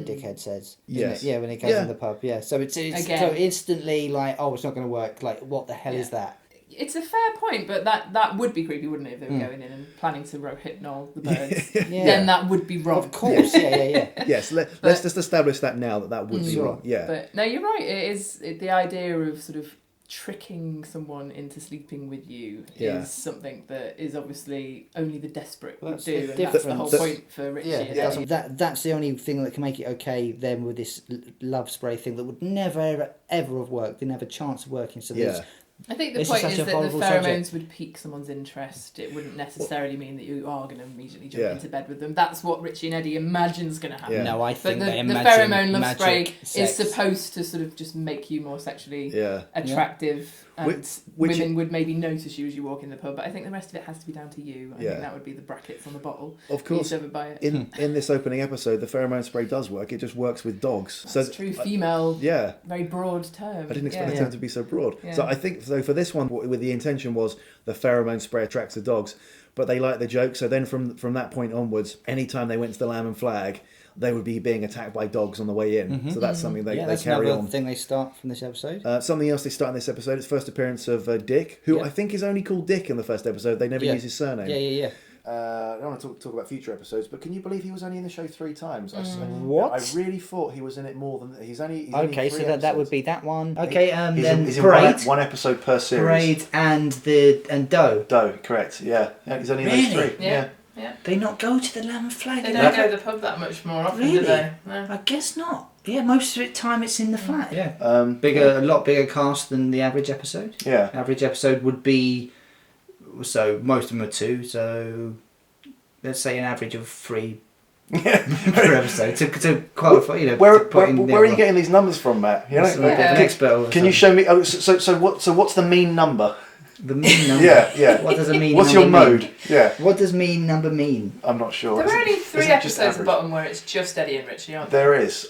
B: dickhead says.
C: Yes.
B: Yeah, when he goes in the pub. Yeah. So it's so instantly like, it's not going to work. Like, what the hell is that?
A: It's a fair point, but that would be creepy, wouldn't it, if they were going in and planning to rohypnol the birds? Then that would be wrong.
B: Of course, yeah.
C: Yes, let's just establish that now that would be wrong. Yeah.
A: But no, you're right. It is the idea of sort of tricking someone into sleeping with you is something that is obviously only the desperate would do, and that's the whole point for Richie.
B: That's the only thing that can make it okay then with this love spray thing that would never ever have worked. Didn't have a chance of working. So
A: I think the point is that the pheromones would pique someone's interest. It wouldn't necessarily mean that you are going to immediately jump into bed with them. That's what Richie and Eddie imagines going to happen.
B: No, I think
A: the pheromone love spray is supposed to sort of just make you more sexually attractive. And women would maybe notice you as you walk in the pub, but I think the rest of it has to be down to you. I think that would be the brackets on the bottle.
C: Of course,
A: buy it.
C: In this opening episode, the pheromone spray does work. It just works with dogs.
A: That's true. Female. Very broad term.
C: I didn't expect the term to be so broad. Yeah. So I think for this one, with the intention was the pheromone spray attracts the dogs, but they like the joke. So then from that point onwards, anytime they went to the Lamb and Flag, they would be being attacked by dogs on the way in. So that's something they carry on.
B: That's another thing they start from this episode.
C: Something else they start in this episode is first appearance of Dick, who I think is only called Dick in the first episode. They never use his surname.
B: Yeah.
C: I don't want to talk about future episodes, but can you believe he was only in the show 3 times?
B: What?
C: I really thought he was in it more than... He's only
B: okay,
C: so
B: that would be that one. Okay,
C: he's
B: then Parade.
C: In one episode per series.
B: Parade and Doe.
C: Doe, correct, yeah. He's only in those 3.
A: Yeah.
B: They not go to the Lamb Flag?
A: They don't go to the pub that much more often, do they? No.
B: I guess not. Yeah, most of the time it's in the flat. Yeah. A lot bigger cast than the average episode.
C: Yeah.
B: Average episode would be... So most of them are 2, so... Let's say an average of 3 per episode to qualify.
C: Where are you getting these numbers from, Matt? You know,
B: an expert.
C: Can you show me? Oh, so what's the mean number?
B: The mean number.
C: Yeah.
B: What does a mean?
C: What's
B: number
C: your mode?
B: mean?
C: Yeah.
B: What does mean number mean?
C: I'm not sure.
A: There are only 3 episodes at the bottom where it's just Eddie and Richie, aren't there?
C: There is.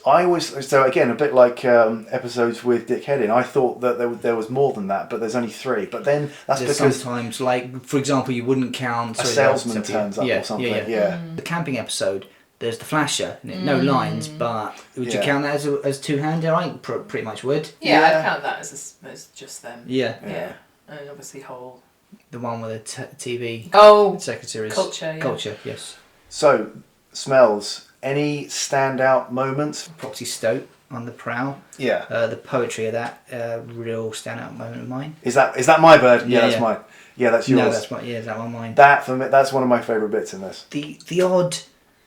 C: So again, a bit like episodes with Dick Heading. I thought that there was more than that, but there's only 3. But then that's
B: there's
C: because
B: sometimes, like for example, you wouldn't count
C: a salesman turns up or something. Yeah.
B: The camping episode. There's the flasher, no lines, but would you count that as two-hander? I pretty much would.
A: Yeah, I'd count that as just them.
B: Yeah.
A: And obviously whole.
B: The one with the TV. Second series.
A: Culture,
B: yes.
C: So, Smells, any standout moments?
B: Proxy Stoat on the prowl.
C: Yeah.
B: The poetry of that, real standout moment of mine.
C: Is that my bird? Yeah, that's mine. Yeah, that's yours.
B: No, that's my. Yeah, that one mine.
C: That for me, that's one of my favourite bits in this.
B: The odd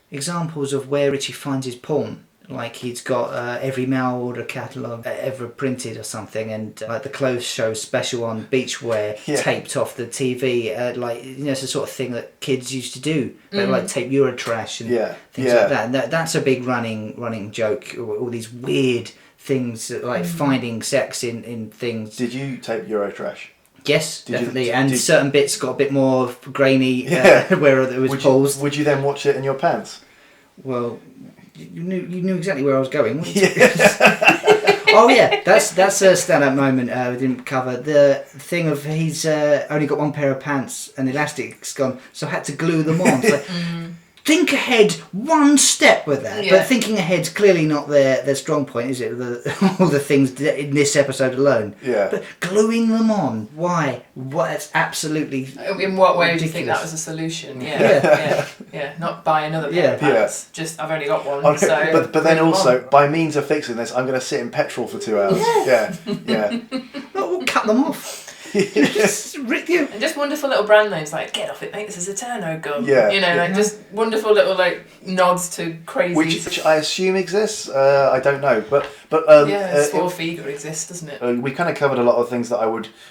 B: examples of where Richie finds his porn. Like he's got every mail order catalogue ever printed or something, and like the clothes show special on beachwear taped off the TV. It's the sort of thing that kids used to do. They like tape Eurotrash and things like that. And that's a big running joke. All these weird things like finding sex in things.
C: Did you tape Eurotrash?
B: Yes, definitely. Certain bits got a bit more grainy where it was paused.
C: Would you then watch it in your pants?
B: Well, you knew exactly where I was going. Oh yeah, that's a stand-up moment we didn't cover. The thing of he's only got one pair of pants and the elastic's gone, so I had to glue them on. So think ahead one step with that. But thinking ahead's clearly not their strong point, is it? All the things in this episode alone.
C: Yeah.
B: But gluing them on, why? It's absolutely.
A: In what way
B: ridiculous.
A: do you think that was a solution? Yeah. Not buy another pair of pants. Just I've only got one.
C: Okay.
A: So
C: but then also by means of fixing this, I'm going to sit in petrol for 2 hours. Yeah.
B: No, we'll cut them off. Just rip you.
A: And just wonderful little brand names like "Get off it, mate! This is a Turno gun."
C: Yeah.
A: Just wonderful little nods to crazy.
C: Which I assume exists. I don't know, but
A: Swarfiga exists, doesn't it?
C: We kind of covered a lot of things that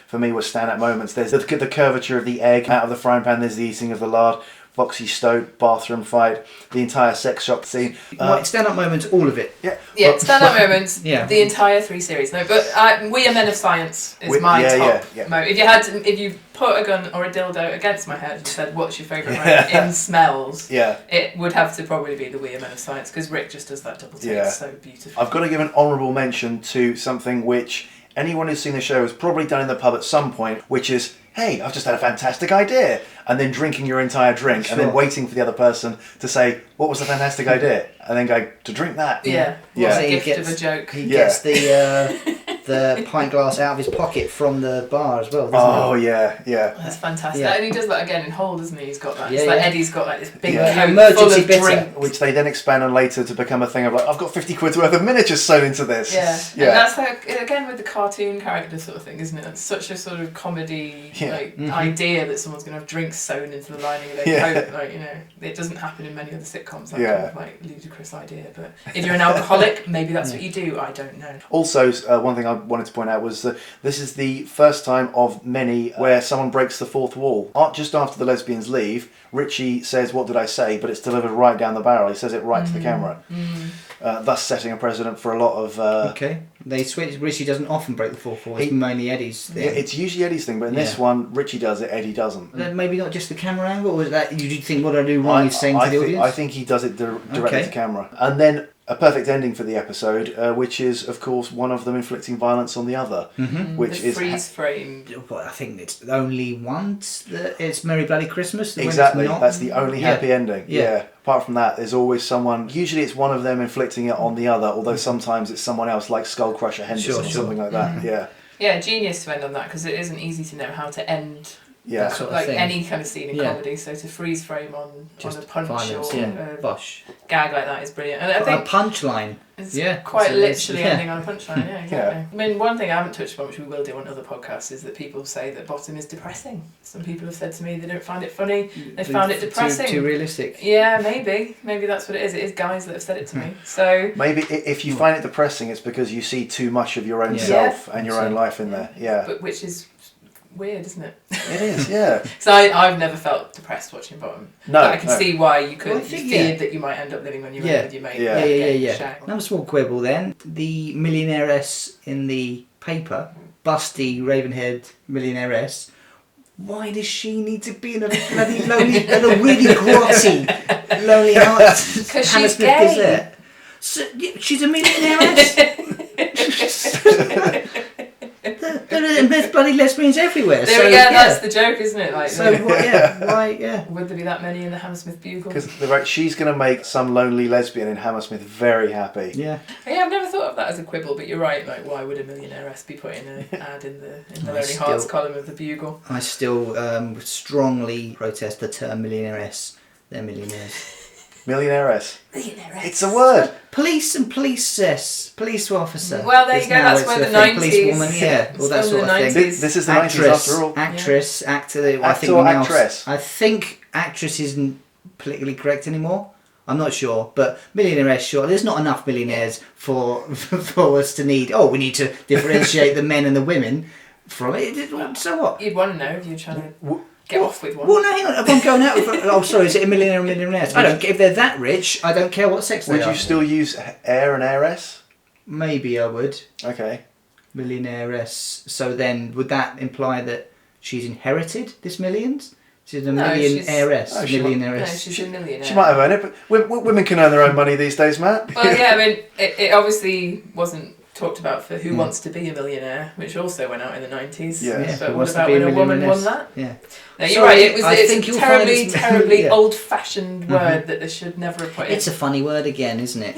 C: for me were standout moments. There's the curvature of the egg out of the frying pan. There's the eating of the lard. Foxy Stoat, bathroom fight, the entire sex shop scene.
B: Stand-up moments, all of it.
A: Yeah, stand-up moments, the entire 3 series. No, but We Are Men of Science is my top moment. If you put a gun or a dildo against my head and said, what's your favourite moment in Smells, it would have to probably be the We Are Men of Science, because Rick just does that double take so beautifully.
C: I've got to give an honourable mention to something which anyone who's seen the show has probably done in the pub at some point, which is, hey, I've just had a fantastic idea, and then drinking your entire drink, and then waiting for the other person to say, what was the fantastic idea? And then go, to drink that.
A: What's the gift of a joke?
B: He gets the pint glass out of his pocket from the bar as well, doesn't he?
A: That's fantastic. And he does that again in Hole, doesn't he? He's got that. Eddie's got like this big
B: coat full of drink.
C: Which they then expand on later to become a thing of like, I've got 50 quid's worth of miniatures sewn into this.
A: And that's like, again, with the cartoon character sort of thing, isn't it? That's such a sort of comedy idea that someone's going to have drinks sewn into the lining of their coat. Like, it doesn't happen in many other sitcoms, that kind of like ludicrous idea. But if you're an alcoholic, maybe that's what you do. I don't know.
C: Also, one thing I wanted to point out was that this is the first time of many where someone breaks the fourth wall. Just after the lesbians leave, Richie says, "What did I say?" But it's delivered right down the barrel. He says it right to the camera. Thus setting a precedent for a lot of...
B: They switch. Richie doesn't often break the fourth wall. It's mainly Eddie's thing.
C: Yeah, it's usually Eddie's thing, but in this one, Richie does it, Eddie doesn't.
B: Maybe not just the camera angle, or is that you think, what did I do wrong? He's saying to the audience?
C: I think he does it directly to camera. And then a perfect ending for the episode, which is, of course, one of them inflicting violence on the other. Which is
A: freeze frame.
B: Well, I think it's only once that it's Merry Bloody Christmas.
C: Exactly, that's the only happy ending. Yeah. Apart from that, there's always someone, usually it's one of them inflicting it on the other, although sometimes it's someone else like Skull Crusher Henderson or something like that. Yeah,
A: genius to end on that, because it isn't easy to know how to end
B: that sort of
A: like
B: thing.
A: any kind of scene in comedy. So to freeze frame on a punch
B: violence,
A: or
B: bosh.
A: Gag like that is brilliant. And I think
B: a punchline.
A: it's
B: Yeah,
A: quite
B: so
A: literally
B: yeah.
A: ending on a punchline. Yeah, exactly. I mean, one thing I haven't touched on, which we will do on other podcasts, is that people say that bottom is depressing. Some people have said to me they don't find it funny. They found it depressing.
B: Too realistic.
A: Yeah, maybe that's what it is. It is guys that have said it to me. So
C: maybe if you find it depressing, it's because you see too much of your own self and your own life in there. Yeah,
A: but which is weird, isn't it?
C: It is. Yeah.
A: So I've never felt depressed watching Bottom.
C: No,
A: but I can see why you could.
B: Well,
A: You feared that you might end up living on your own with your mate.
B: Yeah. Another small quibble then. The millionairess in the paper, busty, raven-haired millionairess. Why does she need to be in a bloody lonely, in a really grotty, lonely heart?
A: Because she's gay.
B: So, she's a millionairess. There's bloody lesbians everywhere.
A: There we go. That's the joke, isn't it? Like,
B: so why?
A: Would there be that many in the Hammersmith Bugle?
C: Because she's going to make some lonely lesbian in Hammersmith very happy.
B: Yeah.
A: Yeah, I've never thought of that as a quibble, but you're right. Like, why would a millionairess be putting an ad in the Lonely Hearts column of the Bugle?
B: I still strongly protest the term millionairess. They're millionaires.
C: Millionairess.
A: Millionairess.
C: It's a word.
B: Police and police officer.
A: Well, there you go. That's where the 90s.
B: Policewoman, yeah. All that sort of thing.
C: This is the 90s after all.
B: Actress, actor.
C: Actor or actress?
B: I think actress isn't politically correct anymore. I'm not sure, but millionairess, sure. There's not enough millionaires for us to need. Oh, we need to differentiate the men and the women from it. So what?
A: You'd want to know if you're trying to get off with one.
B: Well, no, hang on. If I'm going out with... Oh, sorry, is it a millionaire or millionaire? I don't care. If they're that rich, I don't care what sex they are.
C: Would you still use heir and heiress?
B: Maybe I would.
C: Okay.
B: Millionairess. So then, would that imply that she's inherited this millions? She's a millionairess.
A: No, she's a millionaire.
C: She might have earned it, but women can earn their own money these days, Matt.
A: Well, yeah, I mean, it obviously wasn't talked about for Who Wants to Be a Millionaire, which also went out in the 90s.
C: Yeah.
A: But what about when a woman won that?
B: Yeah.
A: No, you're right. It's a terribly old-fashioned word that they should never have put in.
B: It's a funny word again, isn't it?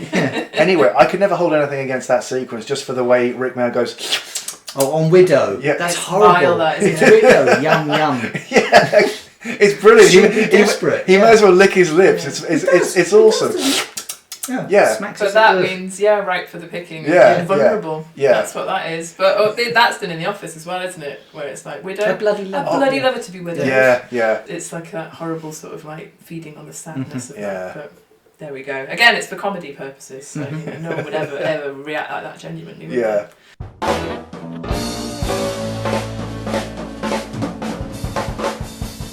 C: Anyway, I could never hold anything against that sequence just for the way Rick Mail goes...
B: Oh, on Widow.
C: Yeah.
B: That's horrible.
A: Vile, that, isn't
B: it? Widow, yum.
C: Yeah. It's brilliant. He might as well lick his lips. It's awesome.
B: Yeah.
A: But that means right for the picking. Yeah, vulnerable.
C: Yeah.
A: That's what that is. But that's done in The Office as well, isn't it? Where it's like widow.
B: A bloody lover.
A: A bloody lover to be widowed.
C: Yeah.
A: It's like that horrible sort of like feeding on the sadness of that. But there we go. Again, it's for comedy purposes. So no one would ever react like that genuinely. Would they?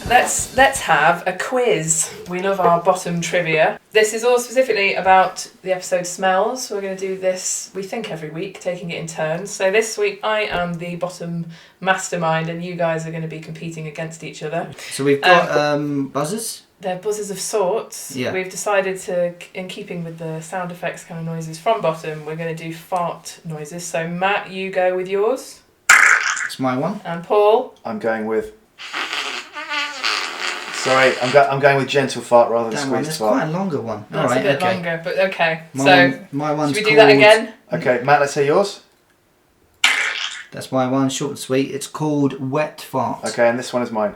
A: Let's have a quiz. We love our bottom trivia. This is all specifically about the episode Smells. We're going to do this, we think, every week, taking it in turns. So this week I am the bottom mastermind and you guys are going to be competing against each other.
B: So we've got buzzers?
A: They're buzzers of sorts.
B: Yeah.
A: We've decided to, in keeping with the sound effects kind of noises from bottom, we're going to do fart noises. So Matt, you go with yours.
B: That's my one.
A: And Paul?
C: I'm going with... Sorry, I'm going with gentle fart rather than squeezed fart.
B: That's quite a longer one.
A: That's a bit longer, but okay.
B: My one's
A: should we do that again?
C: Okay, Matt, let's hear yours.
B: That's my one, short and sweet. It's called wet fart.
C: Okay, and this one is mine.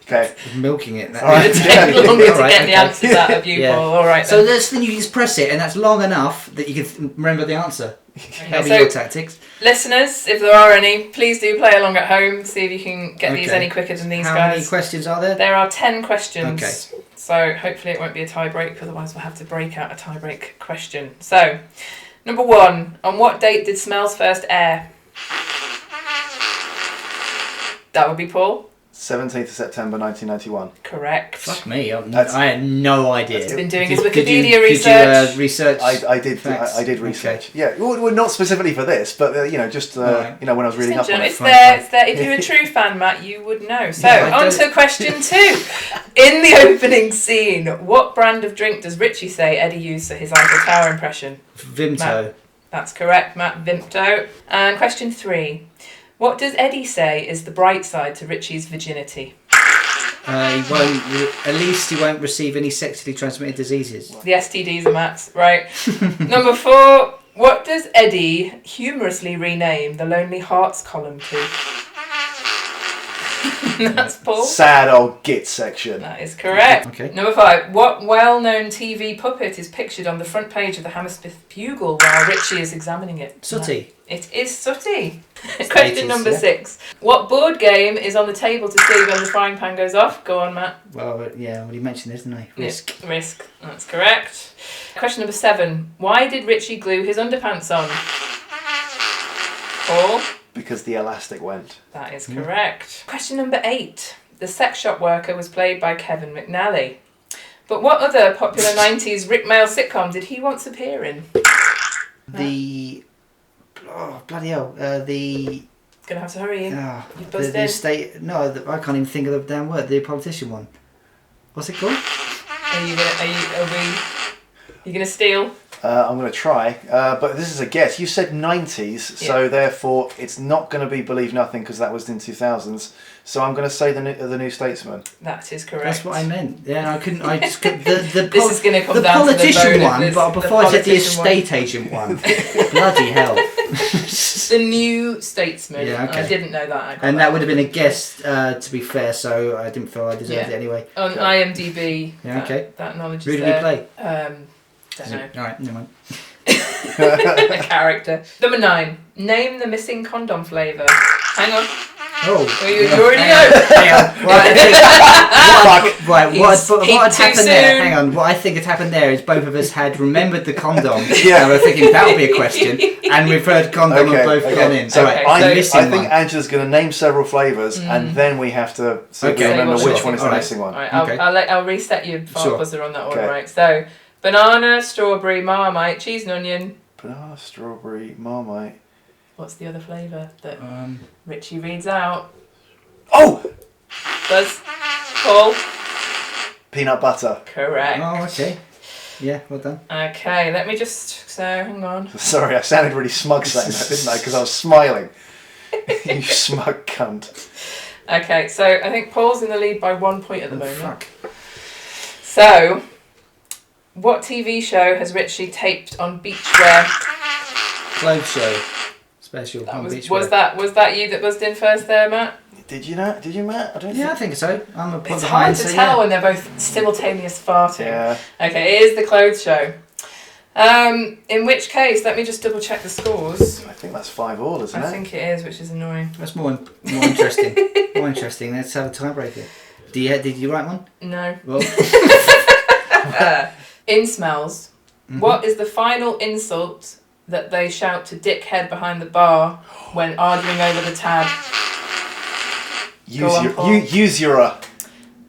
C: Okay.
B: Milking it.
A: It's going to take longer to get the answers out of you, Paul. All right.
B: So then you just press it, and that's long enough that you can remember the answer. That'll be your tactics.
A: Listeners, if there are any, please do play along at home. See if you can get these any quicker than these guys.
B: How many questions are there?
A: There are 10 questions.
B: Okay.
A: So hopefully it won't be a tie break, otherwise we'll have to break out a tie break question. So, number 1. On what date did Smells first air? That would be Paul.
C: 17th of September 1991.
A: Correct.
B: Fuck me, I had no idea.
A: He's been doing his Wikipedia research.
B: Did you research?
C: I did research. Okay. Yeah, well, not specifically for this, but just right. When I was reading up on it.
A: It's there. If you're a true fan, Matt, you would know. So on to question 2. In the opening scene, what brand of drink does Richie say Eddie used for his Eiffel Tower impression?
B: Vimto.
A: Matt, that's correct, Matt. Vimto. And question 3. What does Eddie say is the bright side to Richie's virginity?
B: At least he won't receive any sexually transmitted diseases.
A: The STDs are Matt's, right. Number 4. What does Eddie humorously rename the Lonely Hearts column to? That's Paul.
C: Sad old git section.
A: That is correct.
B: Okay.
A: Number 5. What well-known TV puppet is pictured on the front page of the Hammersmith Bugle while Richie is examining it?
B: Sooty.
A: It is Sooty.
B: It's
A: Question
B: 80s,
A: number
B: yeah.
A: 6. What board game is on the table to see when the frying pan goes off? Go on, Matt.
B: Well, yeah, well, you mentioned this, didn't I? Risk.
A: Yeah, Risk. That's correct. Question number 7. Why did Richie glue his underpants on? Paul?
C: Because the elastic went.
A: That is correct. Question number 8. The sex shop worker was played by Kevin McNally. But what other popular 90s Rick Mail sitcom did he once appear in?
B: The... Oh, bloody hell. The...
A: Gonna have to hurry in. You buzzed
B: the
A: in.
B: state... No, I can't even think of the damn word. The politician one. What's it called?
A: You gonna steal?
C: I'm going to try, but this is a guess. You said 90s, so therefore it's not going to be Believe Nothing because that was in 2000s. So I'm going to say the New Statesman.
A: That is correct.
B: That's what I meant. Yeah, I couldn't. I just couldn't. This
A: is going to come
B: the
A: down to the
B: politician
A: vote
B: one,
A: of this,
B: but before I said the
A: politician
B: estate agent one. Bloody hell.
A: The New Statesman.
B: Yeah, okay.
A: I didn't know that.
B: And that would have been a guess, to be fair. So I didn't feel I deserved it anyway.
A: On IMDb.
B: Yeah, okay.
A: That knowledge
B: Who
A: is
B: did
A: there.
B: he play?
A: Don't know.
B: All right, never mind.
A: A character. Number 9. Name the missing condom flavour. Hang on.
B: Oh,
A: you already know.
B: What happened there? Hang on. What I think had happened there is both of us had remembered the condom.
C: Yeah.
B: And we're thinking that would be a question, and we've heard condom and both gone in. So
A: I'm
C: I think Angela's going to name several flavours, and then we have to see if we remember which one is the missing one.
A: Right,
B: Okay.
A: I'll reset your file buzzer on that one.
C: Okay.
A: Right. So, banana, strawberry, Marmite, cheese and onion.
C: Banana, strawberry, Marmite.
A: What's the other flavour that Richie reads out?
C: Oh!
A: Buzz. Paul.
C: Peanut butter.
A: Correct.
B: Oh, okay. Yeah, well done.
A: Okay, let me just... So, hang on.
C: Sorry, I sounded really smug saying that, didn't I? Because I was smiling. You smug cunt.
A: Okay, so I think Paul's in the lead by 1 point at the moment.
B: Fuck.
A: So, what TV show has Richie taped on beachwear?
B: Clothes show. Special on beachwear.
A: Was that you that buzzed in first there, Matt?
C: Did you, Matt? I don't
B: I think so. I'm a point
A: It's
B: behind.
A: hard to tell when they're both simultaneous farting.
C: Yeah.
A: Okay, it is the clothes show. In which case, let me just double check the scores.
C: I think that's 5-all, isn't it?
A: I think it is, which is annoying.
B: That's more interesting. More interesting. Let's have a tiebreaker. Did you write one?
A: No.
B: Well.
A: In Smells, what is the final insult that they shout to dickhead behind the bar when arguing over the tab?
C: Usurer.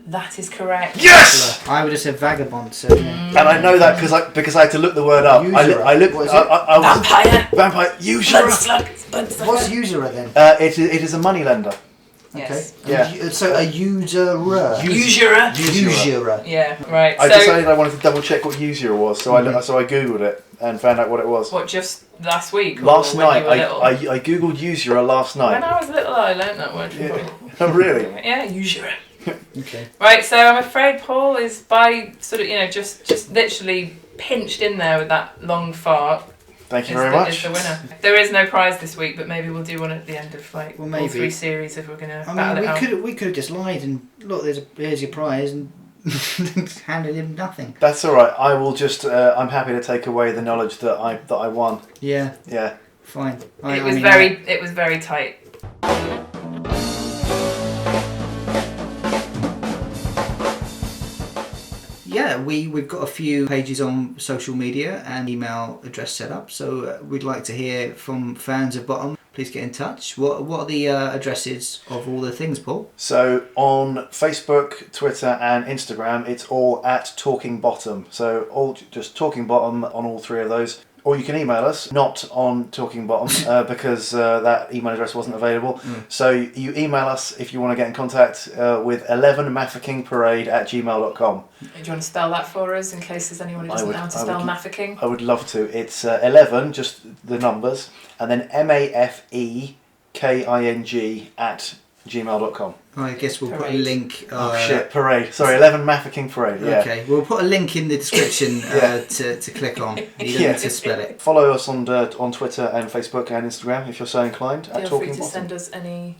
A: That is correct.
C: Yes!
B: I would have said vagabond. So.
C: And I know that because I had to look the word up. I looked.
B: What is
C: I was
A: Vampire.
C: Vampire. Usurer.
B: What's usurer then?
C: It is a moneylender.
A: Yes.
B: Okay.
C: Yeah.
B: So a usurer.
A: Usurer.
B: Usurer.
A: Yeah. Right.
C: I decided I wanted to double check what usurer was, so I googled it and found out what it was.
A: What, just last week?
C: Last
A: when
C: night,
A: you were little?
C: I googled usurer last night.
A: When I was little, I learnt that word from you.
C: Oh really?
A: Yeah, usurer.
B: Okay.
A: Right, so I'm afraid Paul is by sort of, just literally pinched in there with that long fart.
C: Thank you very much.
A: Is the winner. There is no prize this week, but maybe we'll do one at the end of all 3 series if we're gonna.
B: We could have just lied and look. Here's your prize and handed him nothing.
C: That's all right. I will just. I'm happy to take away the knowledge that I won.
B: Yeah.
C: Yeah.
B: Fine.
A: It was very tight.
B: Yeah, we've got a few pages on social media and email address set up, so we'd like to hear from fans of Bottom. Please get in touch. What are the addresses of all the things, Paul?
C: So on Facebook, Twitter and Instagram, it's all at Talking Bottom. So all just Talking Bottom on all 3 of those. Or you can email us, not on Talking Bottom, because that email address wasn't available. So you email us if you want to get in contact with 11maffickingparade@gmail.com.
A: Do you want to spell that for us in case there's anyone who doesn't know how to spell mafficking?
C: I would love to. It's 11, just the numbers, and then MAFEKING @gmail.com.
B: I guess we'll put a link.
C: Parade. Sorry, 11 Mafficking Parade. Yeah.
B: Okay, we'll put a link in the description to click on. You don't need to spell it.
C: Follow us on Twitter and Facebook and Instagram if you're so inclined.
A: Feel free to send us any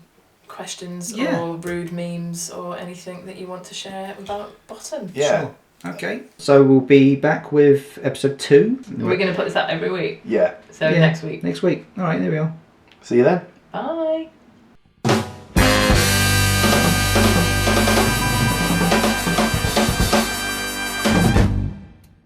A: questions or rude memes or anything that you want to share about bottom.
C: Yeah.
B: Sure. Okay. So we'll be back with episode 2.
A: We're going to put this out every week.
C: Yeah.
A: So next week.
B: Next week. All right, there we are.
C: See you then.
A: Bye.